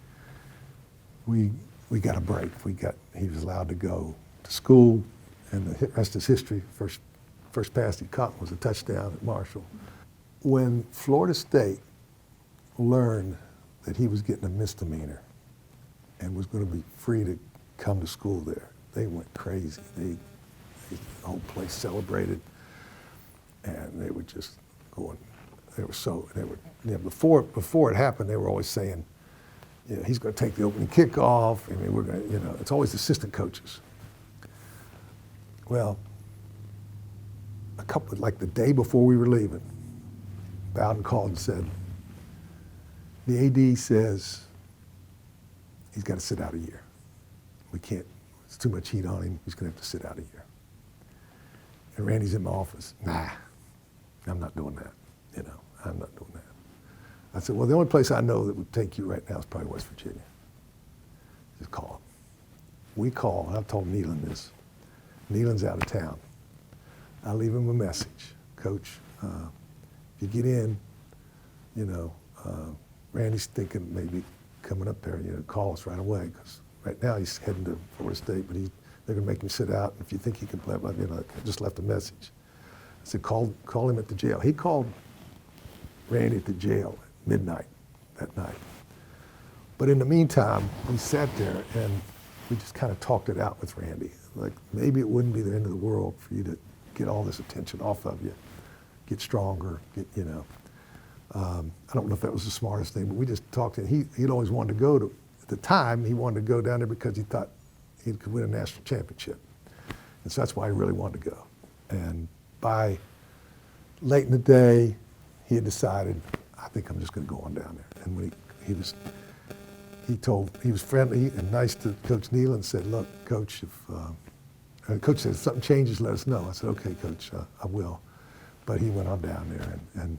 got a break. He was allowed to go to school, and the rest is history. First pass he caught was a touchdown at Marshall. When Florida State learned that he was getting a misdemeanor and was going to be free to come to school there, they went crazy. The whole place celebrated, and they were just going. You know, before it happened, they were always saying, you know, he's going to take the opening kickoff. I mean, we're going to, you know, it's always assistant coaches. Well, like the day before we were leaving, Bowden called and said, the AD says he's got to sit out a year. We can't, it's too much heat on him. He's going to have to sit out a year. And Randy's in my office. Nah, I'm not doing that. You know, I'm not doing that. I said, well, the only place I know that would take you right now is probably West Virginia. Just call him. We call, and I've told Nealon this. Nealon's out of town. I leave him a message. Coach, if you get in, you know, Randy's thinking maybe coming up there, you know, call us right away, because right now he's heading to Florida State, but they're going to make him sit out. If you think he can play, you know, I just left a message. I said, call him at the jail. He called Randy at the jail at midnight that night. But in the meantime, we sat there and we just kind of talked it out with Randy. Like, maybe it wouldn't be the end of the world for you to get all this attention off of you, get stronger, you know. I don't know if that was the smartest thing, but we just talked, and he'd always wanted to go to, at the time, he wanted to go down there because he thought he could win a national championship. And so that's why he really wanted to go. And by late in the day, he had decided, I think I'm just going to go on down there. And when he was friendly and nice to Coach Nealon and said, look, Coach, if Coach said, if something changes, let us know. I said, okay, Coach, I will. But he went on down there and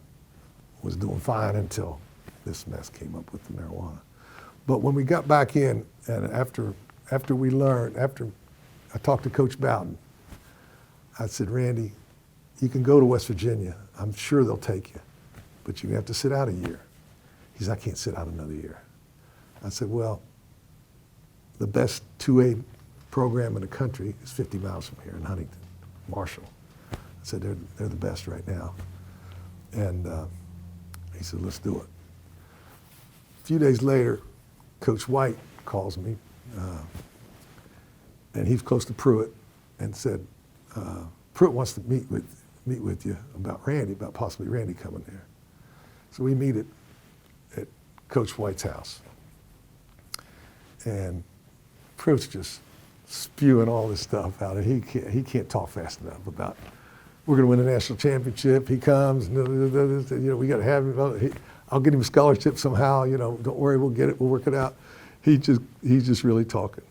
was doing fine until this mess came up with the marijuana. But when we got back in, and after we learned, after I talked to Coach Bowden, I said, Randy, you can go to West Virginia. I'm sure they'll take you, but you're gonna have to sit out a year. He said, I can't sit out another year. I said, well, the best 2A program in the country is 50 miles from here in Huntington, Marshall. I said, they're the best right now. And he said, let's do it. A few days later, Coach White calls me, and he's close to Pruitt, and said, Pruitt wants to meet with you about Randy, about possibly Randy coming there. So we meet at Coach White's house. And Pruitt's just spewing all this stuff out. And he can't talk fast enough about, we're going to win the national championship. He comes, we got to have him. I'll get him a scholarship somehow. Don't worry, we'll get it. We'll work it out. He's just really talking.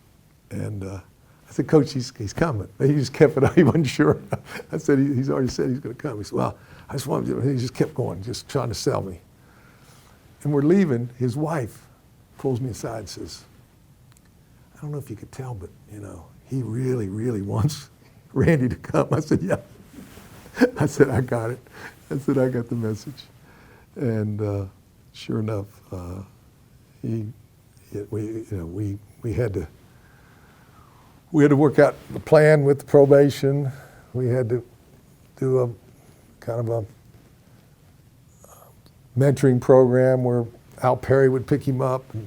And I said, Coach, he's coming. He just kept it up. He wasn't sure. I said, he's already said he's going to come. He said, well, I just wanted to, he just kept going, just trying to sell me. And we're leaving. His wife pulls me aside and says, I don't know if you could tell, but, he really, really wants Randy to come. I said, yeah. I said, I got it. I said, I got the message. And sure enough, we had to work out the plan with the probation. We had to do a kind of a mentoring program where Al Perry would pick him up and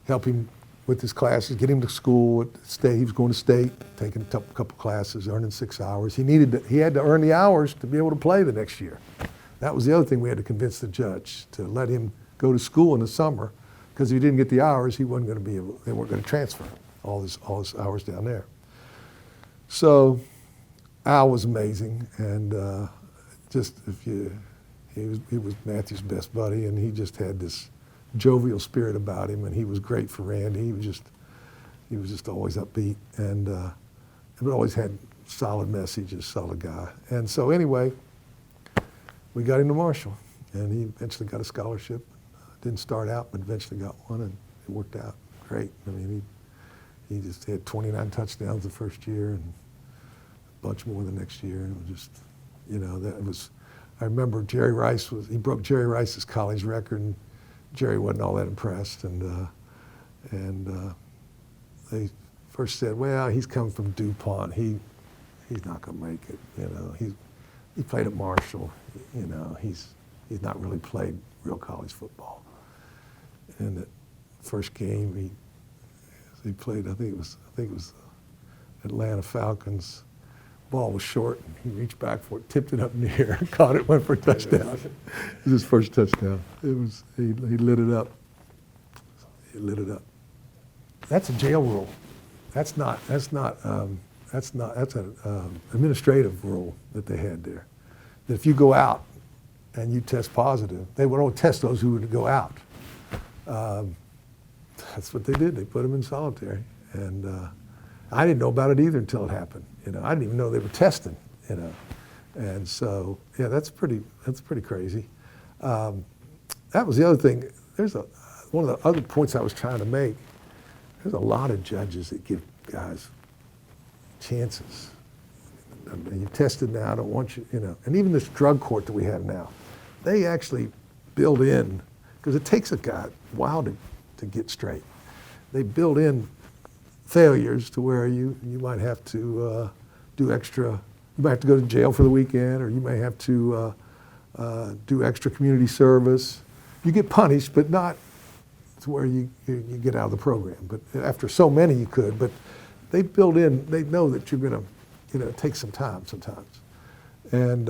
help him with his classes, get him to school at state. He was going to state, taking a couple classes, earning 6 hours. He had to earn the hours to be able to play the next year. That was the other thing we had to convince the judge, to let him go to school in the summer, because if he didn't get the hours, he wasn't going to be able, they weren't going to transfer all his hours down there. So Al was amazing, and he was Matthew's best buddy, and he just had this jovial spirit about him, and he was great for Randy. He was just always upbeat, and but always had solid messages, solid guy. And so anyway, we got him to Marshall, and he eventually got a scholarship. Didn't start out, but eventually got one, and it worked out great. I mean, he just had 29 touchdowns the first year, and a bunch more the next year, and it was just, I remember he broke Jerry Rice's college record, and Jerry wasn't all that impressed, and they first said, well, he's coming from DuPont. He's not going to make it. He played at Marshall. He's not really played real college football. And the first game he played, I think it was Atlanta Falcons. Ball was short, and he reached back for it, tipped it up in the air, caught it, went for a touchdown. It was his first touchdown. He lit it up. He lit it up. That's a jail rule. That's an administrative rule that they had there. That if you go out and you test positive, they would only test those who would go out. That's what they did. They put them in solitary, and I didn't know about it either until it happened. I didn't even know they were testing. And so yeah, that's pretty crazy. That was the other thing. One of the other points I was trying to make. There's a lot of judges that give guys chances. You tested now, I don't want you, And even this drug court that we have now, they actually build in, because it takes a guy a while to get straight. They build in failures to where you might have to do extra, you might have to go to jail for the weekend, or you may have to do extra community service. You get punished, but not to where you get out of the program. But after so many you could, but they build in, they know that you're going to, take some time sometimes. And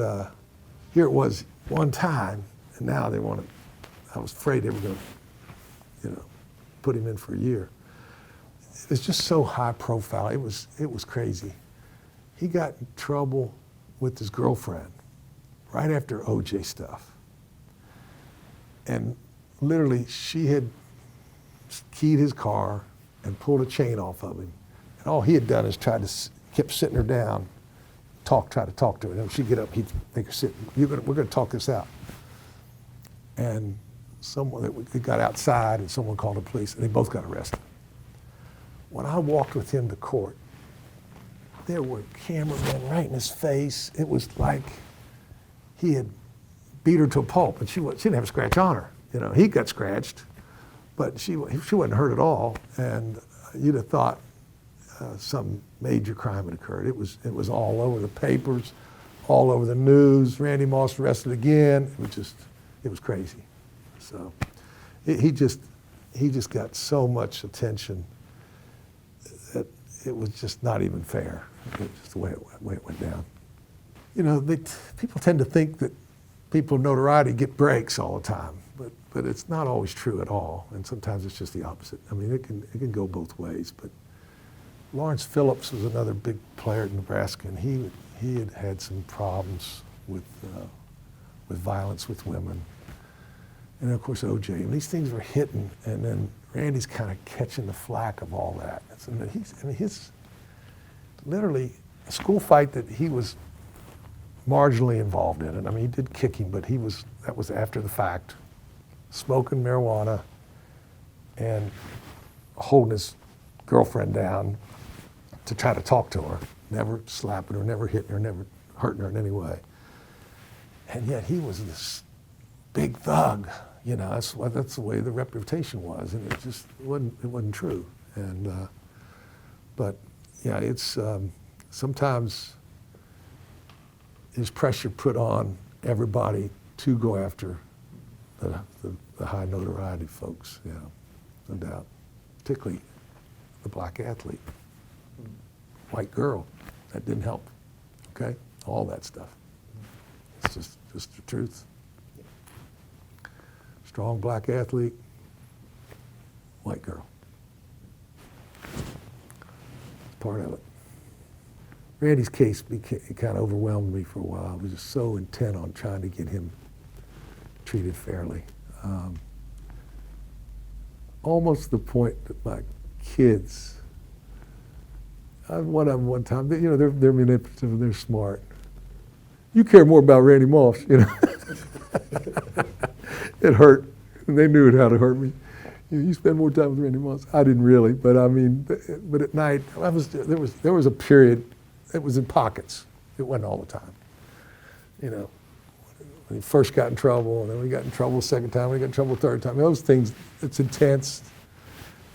here it was one time, and now they want to, I was afraid they were going to, put him in for a year. It was just so high profile. It was crazy. He got in trouble with his girlfriend right after OJ stuff. And literally, she had keyed his car and pulled a chain off of him. And all he had done is kept sitting her down, try to talk to her. And she'd get up, he'd make her sit. We're going to talk this out. And they got outside, and someone called the police, and they both got arrested. When I walked with him to court, there were cameramen right in his face. It was like he had beat her to a pulp, and she didn't have a scratch on her. He got scratched, but she wasn't hurt at all. And you'd have thought some major crime had occurred. It was all over the papers, all over the news. Randy Moss arrested again. It was crazy. So he just he just got so much attention that it was just not even fair. It was just the way it went down. You know, people tend to think that people of notoriety get breaks all the time, but it's not always true at all. And sometimes it's just the opposite. I mean, it can go both ways. But Lawrence Phillips was another big player in Nebraska, and he had had some problems with violence with women. And of course, OJ. And these things were hitting, and then Randy's kind of catching the flack of all that. His literally a school fight that he was marginally involved in it. I mean, he did kick him, but that was after the fact, smoking marijuana and holding his girlfriend down to try to talk to her, never slapping her, never hitting her, never hurting her in any way. And yet he was this big thug, you know. That's the way the reputation was, and it wasn't true. And but yeah, it's sometimes there's pressure put on everybody to go after the high notoriety folks, yeah, no doubt. Particularly the black athlete, white girl, that didn't help, okay? All that stuff. It's just the truth. Strong black athlete, white girl. Part of it. Randy's case kind of overwhelmed me for a while. I was just so intent on trying to get him treated fairly. Almost to the point that my kids, one of them one time, you know, they're manipulative and they're smart. You care more about Randy Moss, you know. It hurt. And they knew how to hurt me. You spend more time with Randy Moss. I didn't really, but I mean, but at night, there was a period, it was in pockets. It wasn't all the time. You know, when he first got in trouble, and then when he got in trouble the second time, when he got in trouble the third time, those things, it's intense.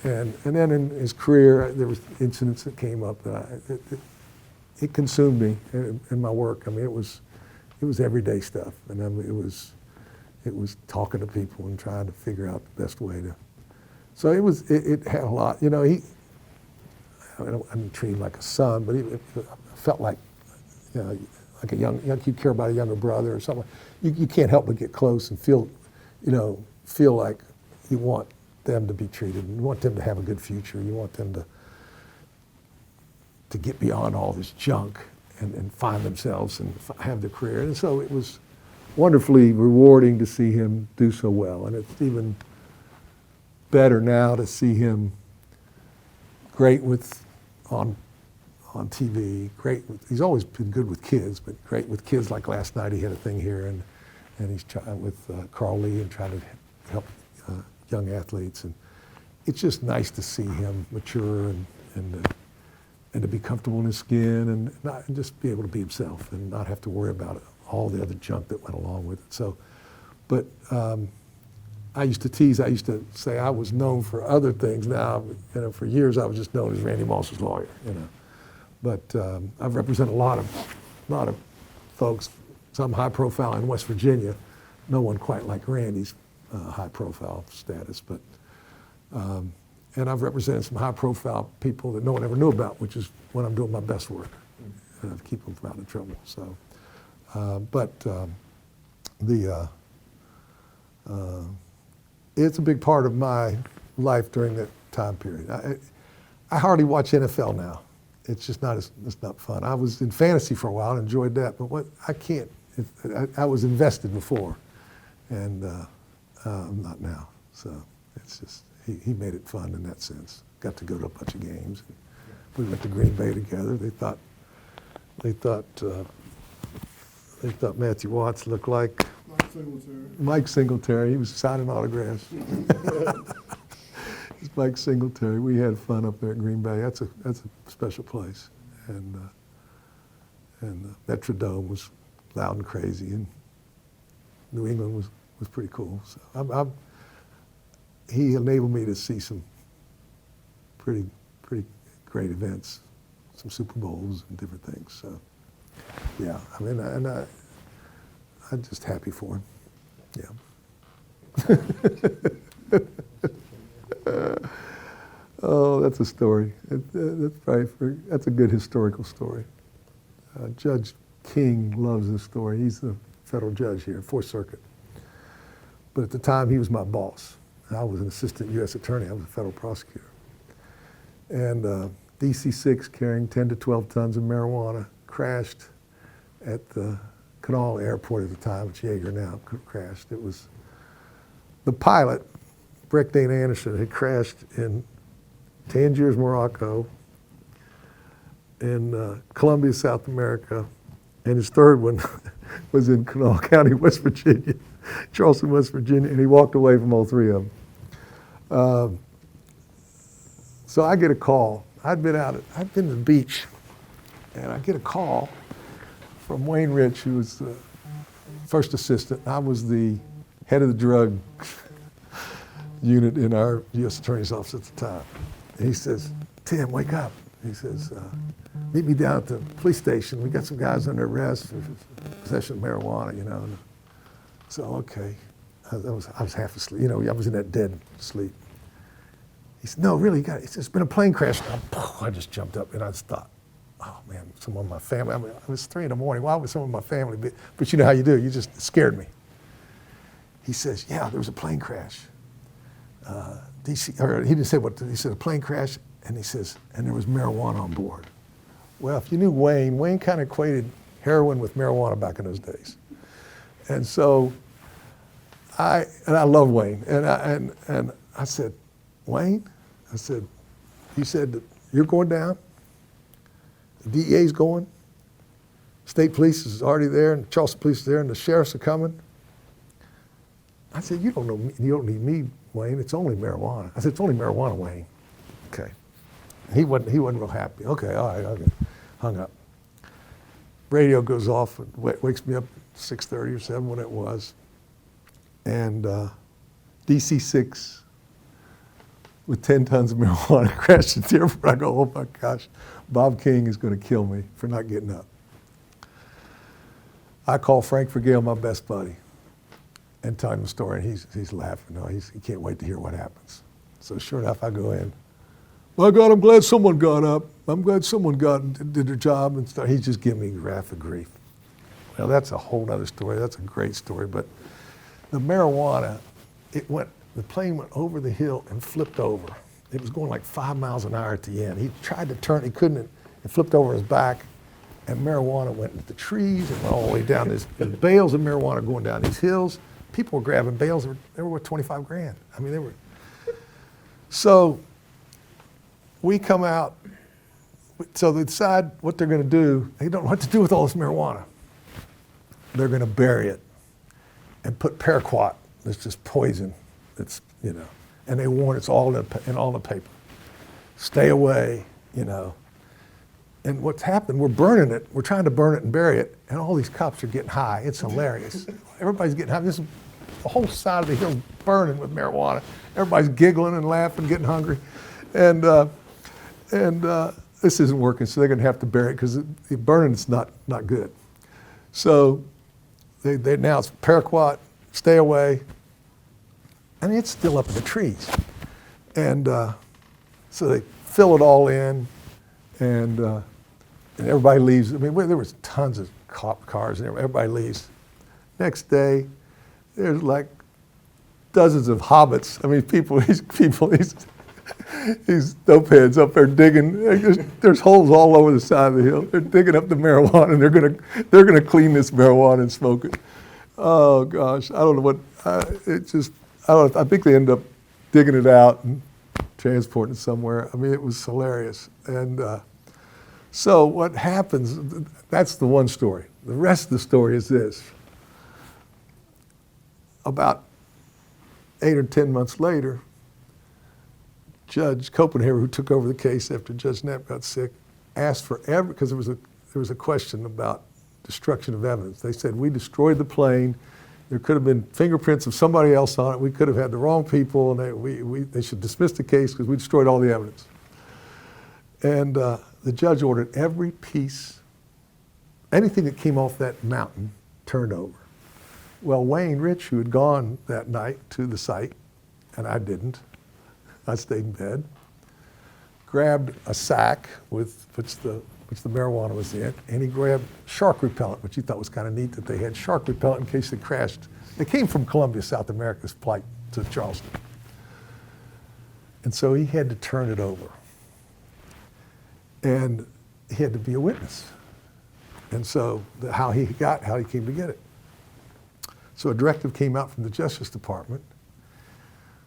And then in his career, there was incidents that came up that it consumed me in my work. I mean, it was everyday stuff, and I mean, it was talking to people and trying to figure out the best way to. So it had a lot. You know, I didn't treat him like a son, but it felt like, you know, like you care about a younger brother or something. You can't help but get close and feel like you want them to be treated, and you want them to have a good future. You want them to get beyond all this junk and find themselves and have their career. And so it was wonderfully rewarding to see him do so well. And it's even better now to see him great on TV, he's always been good with kids, but great with kids. Like last night he had a thing here, and he's with Carl Lee and trying to help young athletes. And it's just nice to see him mature and to be comfortable in his skin and just be able to be himself and not have to worry about all the other junk that went along with it. So, but I used to say I was known for other things. Now, you know, for years I was just known as Randy Moss's lawyer, you know. But I've represented a lot of folks, some high profile in West Virginia. No one quite like Randy's high profile status, but and I've represented some high profile people that no one ever knew about, which is when I'm doing my best work, and I keep them from out of trouble. So, it's a big part of my life during that time period. I hardly watch NFL now. It's just it's not fun. I was in fantasy for a while and enjoyed that, but I was invested before, and I'm not now. So it's just, he made it fun in that sense. Got to go to a bunch of games. We went to Green Bay together. They thought Matthew Watts looked like Mike Singletary. He was signing autographs. It's Mike Singletary. We had fun up there at Green Bay. That's a special place. And Metrodome was loud and crazy, and New England was pretty cool. So he enabled me to see some pretty great events, some Super Bowls and different things. So yeah, I mean, I'm just happy for him. Yeah. that's a story. That's a good historical story. Judge King loves this story. He's the federal judge here, Fourth Circuit. But at the time, he was my boss. I was an assistant U.S. attorney. I was a federal prosecutor. And DC-6 carrying 10 to 12 tons of marijuana crashed at the Kanawha Airport at the time, which Yeager now crashed. It was the pilot, Breck Dane Anderson, had crashed in Tangiers, Morocco, in Colombia, South America, and his third one was in Kanawha County, West Virginia, Charleston, West Virginia, and he walked away from all three of them. So I get a call. I'd been to the beach, and I get a call from Wayne Rich, who was the first assistant. I was the head of the drug unit in our U.S. Attorney's Office at the time. And he says, Tim, wake up. He says, meet me down at the police station. We got some guys under arrest for possession of marijuana, you know. And so, okay. I was half asleep. You know, I was in that dead sleep. He said, no, really, he said, it's been a plane crash. I just jumped up and I just thought, oh man, someone in my family. I mean, it was 3 a.m. Why would someone in my family be? But you know how you do. You just it scared me. He says, yeah, there was a plane crash. DC, or he didn't say what, he said a plane crash, and he says, and there was marijuana on board. Well, if you knew Wayne kind of equated heroin with marijuana back in those days. And so I love Wayne, and I said, Wayne, I said, he said that you're going down, the DEA's going, state police is already there, and the Charleston police is there, and the sheriffs are coming. I said, you don't know me, you don't need me, Wayne, it's only marijuana. I said, it's only marijuana, Wayne. Okay. He wasn't real happy. Okay, all right, okay. Hung up. Radio goes off, and wakes me up at 6:30 or 7 when it was. And DC-6 with 10 tons of marijuana crashed at the airport. I go, oh my gosh, Bob King is going to kill me for not getting up. I call Frank Vergale, my best buddy, and tell him the story, and he's laughing. No, he can't wait to hear what happens. So sure enough, I go in. My God, I'm glad someone got up. I'm glad someone got and did their job and stuff. He's just giving me wrath of grief. Well, that's a whole other story. That's a great story. But the marijuana, the plane went over the hill and flipped over. It was going like 5 miles an hour at the end. He tried to turn, he couldn't. It flipped over his back, and marijuana went into the trees and went all the way down. There's bales of marijuana going down these hills. People were grabbing bales. They were worth 25 grand. I mean, they were. So we come out. So they decide what they're going to do. They don't know what to do with all this marijuana. They're going to bury it and put paraquat. That's just poison. It's, you know, and they warn it's all in all the paper. Stay away, you know. And what's happened, we're burning it. We're trying to burn it and bury it, and all these cops are getting high. It's hilarious. Everybody's getting high. This is the whole side of the hill burning with marijuana. Everybody's giggling and laughing, getting hungry, and this isn't working. So they're going to have to bury it because burning is not good. So they announce paraquat, stay away. I mean, it's still up in the trees. And so they fill it all in, and everybody leaves. I mean, there was tons of cop cars, and everybody leaves. Next day, there's like dozens of hobbits. I mean, these dopeheads up there digging. There's holes all over the side of the hill. They're digging up the marijuana, and they're gonna clean this marijuana and smoke it. Oh gosh, I don't know what. I think they end up digging it out and transporting it somewhere. I mean, it was hilarious. And so what happens? That's the one story. The rest of the story is this. About 8 or 10 months later, Judge Copenhaver, who took over the case after Judge Knapp got sick, asked for because there was a question about destruction of evidence. They said, we destroyed the plane. There could have been fingerprints of somebody else on it. We could have had the wrong people, and they should dismiss the case because we destroyed all the evidence. And the judge ordered every piece, anything that came off that mountain, turned over. Well, Wayne Rich, who had gone that night to the site, and I didn't, I stayed in bed, grabbed a sack with which the marijuana was in, and he grabbed shark repellent, which he thought was kind of neat that they had shark repellent in case they crashed. They came from Colombia, South America's flight to Charleston. And so he had to turn it over. And he had to be a witness. And so how he came to get it. So a directive came out from the Justice Department.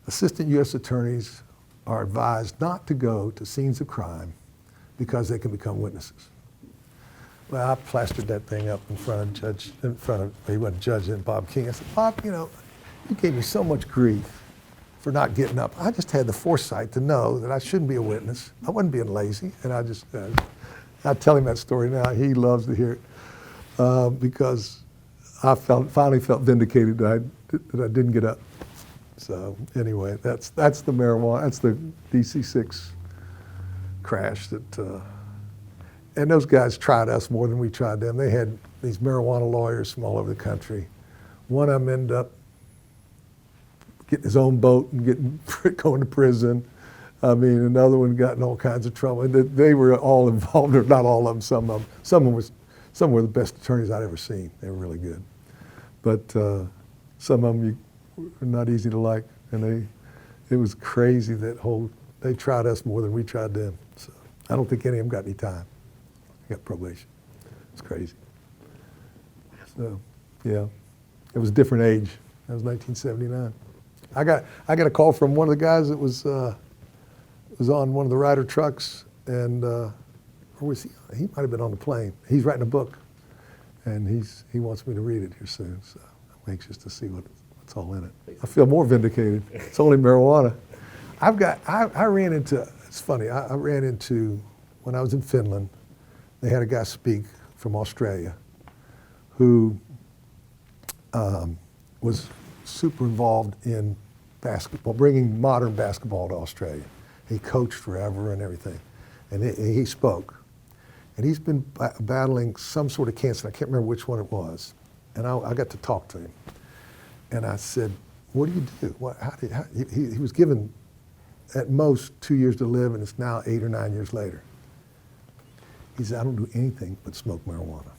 Assistant U.S. attorneys are advised not to go to scenes of crime because they can become witnesses. Well, I plastered that thing up he wasn't judge, then Bob King. I said, Bob, you gave me so much grief for not getting up. I just had the foresight to know that I shouldn't be a witness. I wasn't being lazy, and I tell him that story now. He loves to hear it because I finally felt vindicated that I didn't get up. So anyway, that's the marijuana. That's the DC-6 crash that. And those guys tried us more than we tried them. They had these marijuana lawyers from all over the country. One of them ended up getting his own boat and going to prison. I mean, another one got in all kinds of trouble. They were all involved, or not all of them. Some of them were the best attorneys I'd ever seen. They were really good, but some of them were not easy to like, and it was crazy they tried us more than we tried them. So I don't think any of them got any time. They got probation. It's crazy. So yeah, it was a different age. That was 1979. I got a call from one of the guys that was on one of the Ryder trucks, and or was he? He might have been on the plane. He's writing a book, and he wants me to read it here soon. So I'm anxious to see what's all in it. I feel more vindicated. It's only marijuana. I ran into. It's funny. I ran into when I was in Finland. They had a guy speak from Australia, who was super involved in basketball, bringing modern basketball to Australia. He coached forever and everything. And he spoke. And he's been battling some sort of cancer. I can't remember which one it was. And I got to talk to him. And I said, what do you do? He was given at most 2 years to live, and it's now 8 or 9 years later. He said, I don't do anything but smoke marijuana.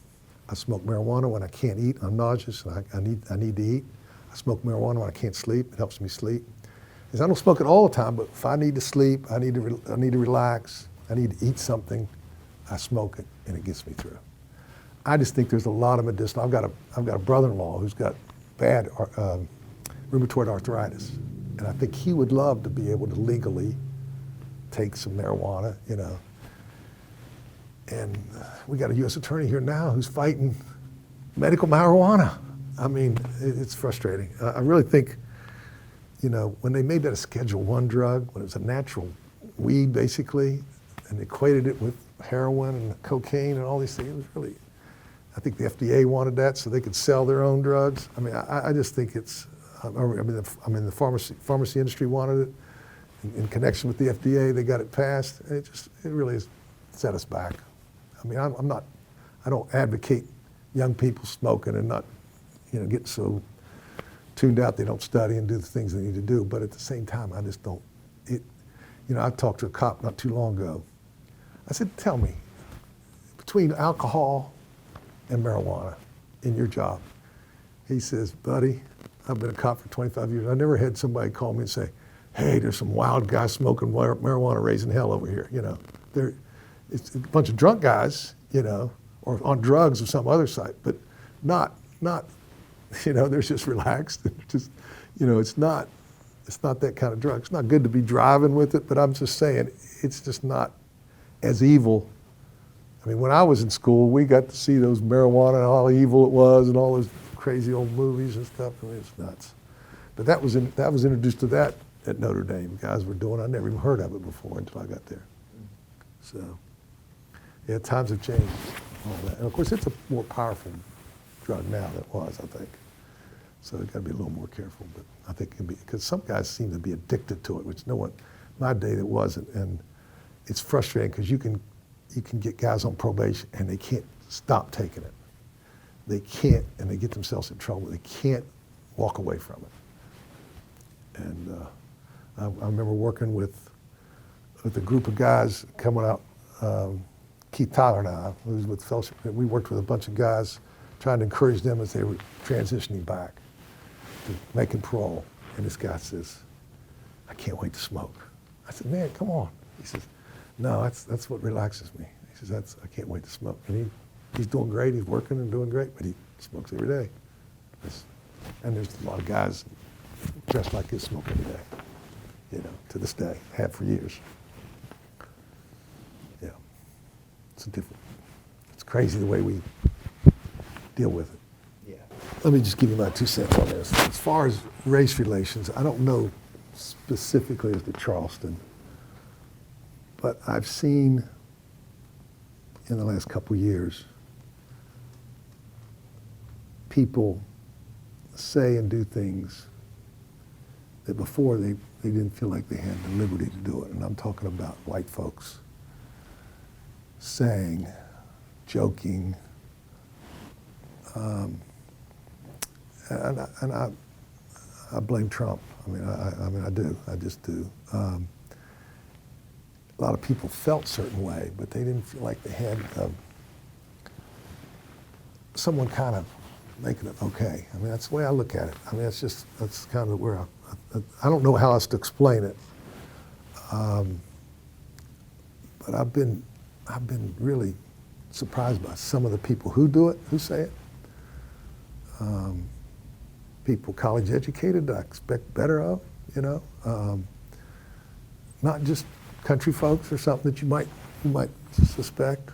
I smoke marijuana when I can't eat. I'm nauseous and I need to eat. I smoke marijuana when I can't sleep. It helps me sleep. He said, I don't smoke it all the time, but if I need to sleep, I need to relax, I need to eat something, I smoke it, and it gets me through. I just think there's a lot of medicinal. I've got a brother-in-law who's got bad rheumatoid arthritis, and I think he would love to be able to legally take some marijuana, And we got a U.S. attorney here now who's fighting medical marijuana. I mean, it's frustrating. I really think, when they made that a Schedule I drug, when it was a natural weed basically, and equated it with heroin and cocaine and all these things, it was really, I think the FDA wanted that so they could sell their own drugs. I mean, I just think it's, the pharmacy industry wanted it. In connection with the FDA, they got it passed. It really has set us back. I mean, I don't advocate young people smoking and not, getting so tuned out they don't study and do the things they need to do. But at the same time, I just don't. I talked to a cop not too long ago. I said, tell me, between alcohol and marijuana in your job, he says, buddy, I've been a cop for 25 years. I never had somebody call me and say, hey, there's some wild guy smoking marijuana raising hell over here. It's a bunch of drunk guys, or on drugs or some other site, but not, they're just relaxed. It's not that kind of drug. It's not good to be driving with it, but I'm just saying, it's just not as evil. I mean, when I was in school, we got to see those marijuana and how evil it was and all those crazy old movies and stuff. I mean, it's nuts. But that was introduced to that at Notre Dame. Guys were doing, I never even heard of it before until I got there. So, yeah, times have changed, all that. And of course, it's a more powerful drug now than it was, I think. So you've got to be a little more careful, but I think it can be, because some guys seem to be addicted to it, which no one, my day that wasn't, and it's frustrating because you can get guys on probation and they can't stop taking it. They can't, and they get themselves in trouble. They can't walk away from it. And I remember working with with a group of guys coming out. Keith Tyler and I, who was with Fellowship, we worked with a bunch of guys trying to encourage them as they were transitioning back to making parole. And this guy says, I can't wait to smoke. I said, man, come on. He says, no, that's what relaxes me. He says, I can't wait to smoke. And he's doing great, he's working and doing great, but he smokes every day. And there's a lot of guys dressed like this smoke every day, you know, to this day, have for years. Yeah, it's crazy the way we deal with it. Yeah. Let me just give you my 2 cents on this. As far as race relations, I don't know specifically as to Charleston, but I've seen in the last couple of years people say and do things that before they didn't feel like they had the liberty to do it. And I'm talking about white folks saying, joking, and I blame Trump. I mean, I do. I just do. A lot of people felt a certain way, but they didn't feel like they had someone kind of making it okay. I mean, that's the way I look at it. I mean, that's kind of where I don't know how else to explain it. But I've been really surprised by some of the people who do it, who say it. People college educated that I expect better of, you know. Not just country folks or something that you might suspect.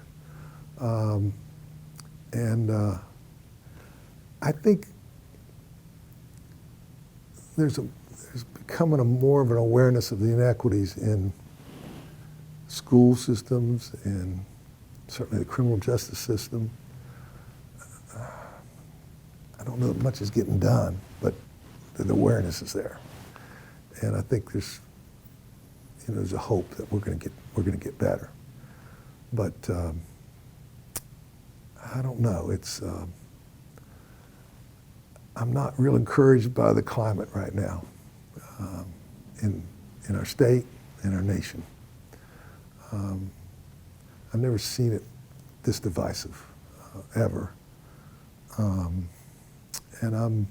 I think there's becoming more of an awareness of the inequities in school systems and certainly the criminal justice system. I don't know that much is getting done, but the awareness is there, and I think there's a hope that we're going to get better. But I don't know. I'm not real encouraged by the climate right now in our state, in our nation. I've never seen it this divisive ever. And I'm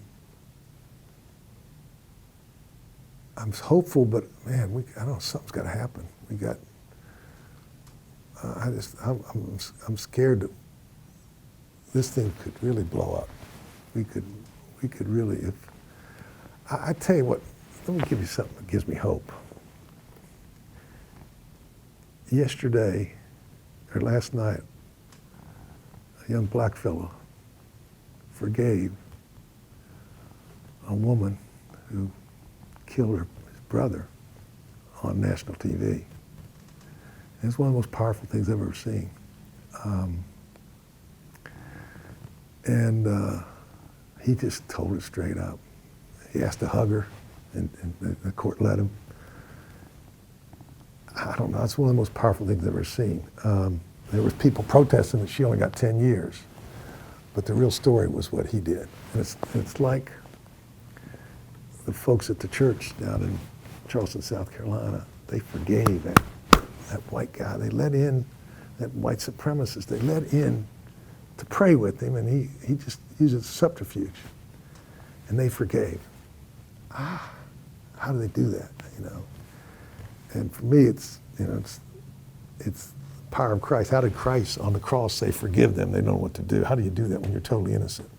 hopeful, but man, I don't know, something's got to happen. I'm scared that this thing could really blow up. We could really, I tell you what, let me give you something that gives me hope. Yesterday, or last night, a young black fellow forgave a woman who killed his brother on national TV. And it's one of the most powerful things I've ever seen. He just told it straight up. He asked to hug her, and the court let him. I don't know, it's one of the most powerful things I've ever seen. There was people protesting that she only got 10 years, but the real story was what he did. And it's like the folks at the church down in Charleston, South Carolina, they forgave that white guy. They let in that white supremacist. They let in to pray with him, and he just used a subterfuge, and they forgave. How do they do that, you know? And for me, it's the power of Christ. How did Christ on the cross say, forgive them, they don't know what to do? How do you do that when you're totally innocent?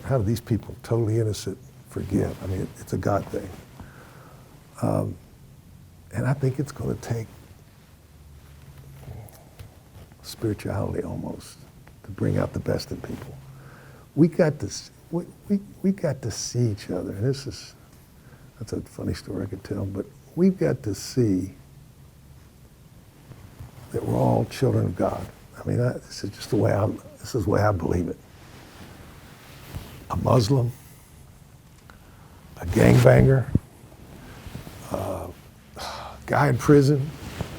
How do these people, totally innocent, forgive? I mean, it's a God thing. And I think it's going to take spirituality almost to bring out the best in people. We got to see each other, and that's a funny story I could tell, but we've got to see that we're all children of God. I mean, this is the way I believe it. A Muslim, a gangbanger, a guy in prison,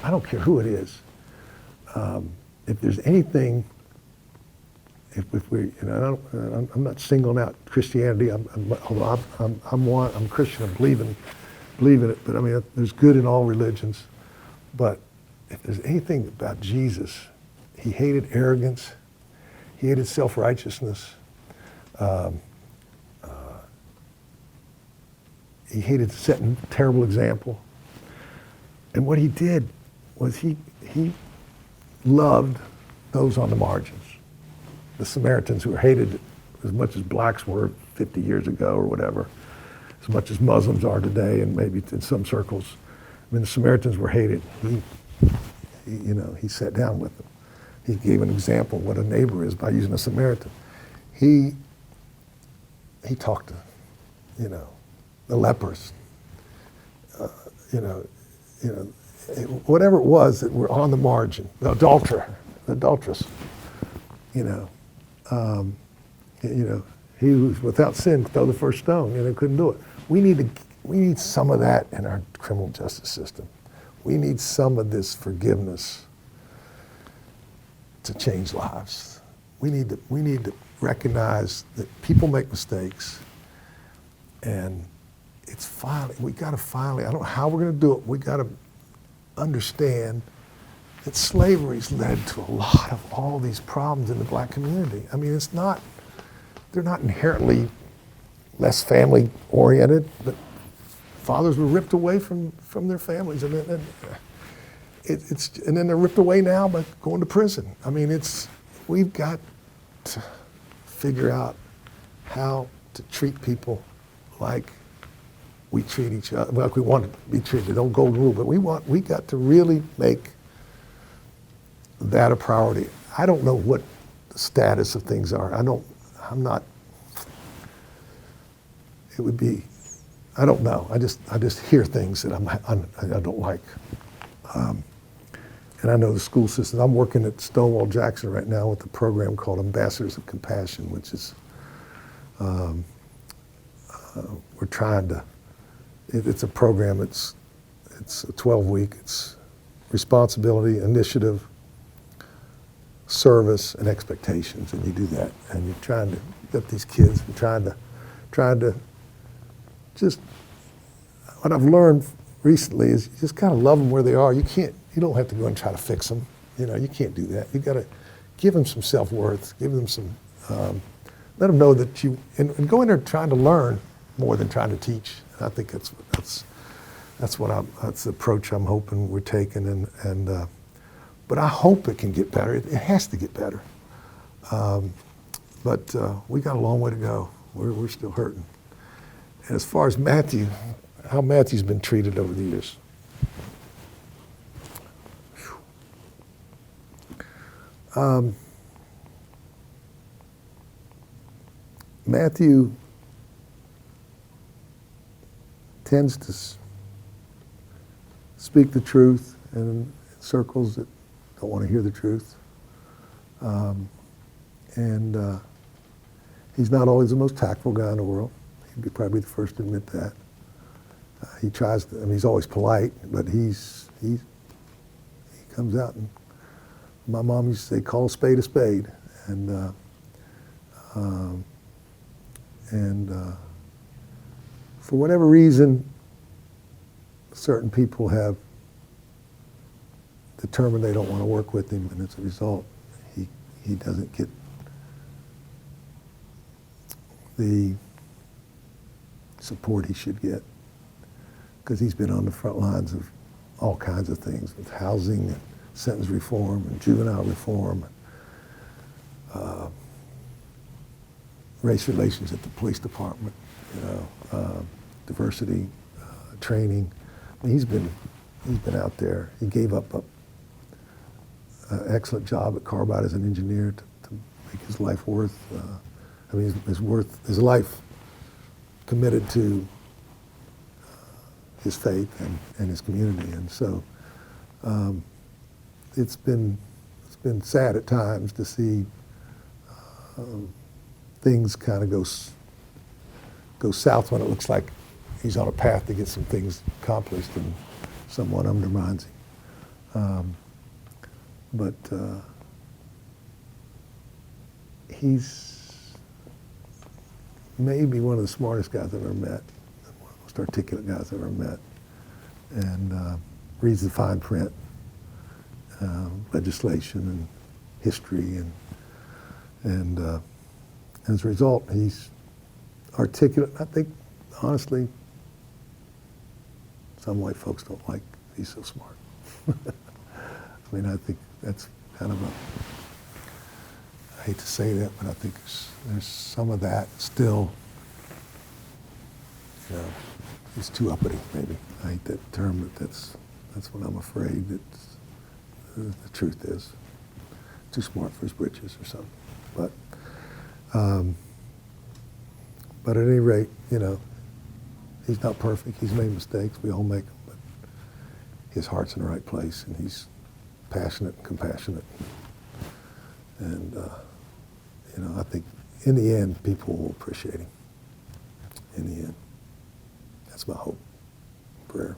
I don't care who it is. If there's anything, if we, I'm not singling out Christianity. Although I'm Christian. I believe in it. But I mean, there's good in all religions. But if there's anything about Jesus, he hated arrogance, he hated self-righteousness, he hated setting terrible example. And what he did was he loved those on the margins. The Samaritans, who were hated as much as blacks were 50 years ago or whatever, as much as Muslims are today, and maybe in some circles. I mean, the Samaritans were hated. He sat down with them. He gave an example of what a neighbor is by using a Samaritan. He talked to, the lepers, whatever it was that were on the margin, the adulteress, he was without sin, throw the first stone, couldn't do it. We need some of that in our criminal justice system. We need some of this forgiveness to change lives. We need to recognize that people make mistakes, and we got to finally, I don't know how we're going to do it, we got to understand that slavery's led to a lot of all these problems in the black community. I mean, they're not inherently less family oriented, but fathers were ripped away from their families, and then they're ripped away now by going to prison. I mean, we've got to figure out how to treat people like we treat each other, like we want to be treated. Don't golden rule, but we got to really make that a priority. I don't know what the status of things are. I don't know. I just hear things that I don't like. And I know the school system. I'm working at Stonewall Jackson right now with a program called Ambassadors of Compassion, which is, we're trying to, it's a program, it's a 12-week, it's responsibility, initiative, service, and expectations, and you do that. And you're trying to get these kids, and trying to just, what I've learned recently is you just kind of love them where they are. You don't have to go and try to fix them. You can't do that. You got to give them some self-worth, give them some, let them know that and go in there trying to learn more than trying to teach. And I think that's the approach I'm hoping we're taking. But I hope it can get better. It has to get better. But we got a long way to go. We're still hurting. And as far as how Matthew's been treated over the years. Matthew tends to speak the truth in circles that don't want to hear the truth. And he's not always the most tactful guy in the world. He'd be probably the first to admit that. He tries to, he's always polite, but he comes out, and my mom used to say, call a spade a spade. And for whatever reason, certain people have determined they don't want to work with him, and as a result, he doesn't get the support he should get, because he's been on the front lines of all kinds of things, with housing and sentence reform and juvenile reform, race relations at the police department, diversity training. I mean, he's been out there. He gave up an excellent job at Carbide as an engineer to make his life worth. His life committed to his faith and his community, and so it's been sad at times to see things kind of go south when it looks like he's on a path to get some things accomplished, and someone undermines him. But he's maybe one of the smartest guys I've ever met, one of the most articulate guys I've ever met. And reads the fine print, legislation and history, and as a result, he's articulate. I think, honestly, some white folks don't like he's so smart. I mean, I think that's kind of a, I hate to say that, but I think there's some of that still, you know, he's too uppity, maybe. I hate that term, but that's what I'm afraid that the truth is. Too smart for his britches or something. But at any rate, you know, he's not perfect. He's made mistakes. We all make them. But his heart's in the right place, and he's passionate and compassionate. And, you know, I think in the end, people will appreciate him. In the end. That's my hope, prayer.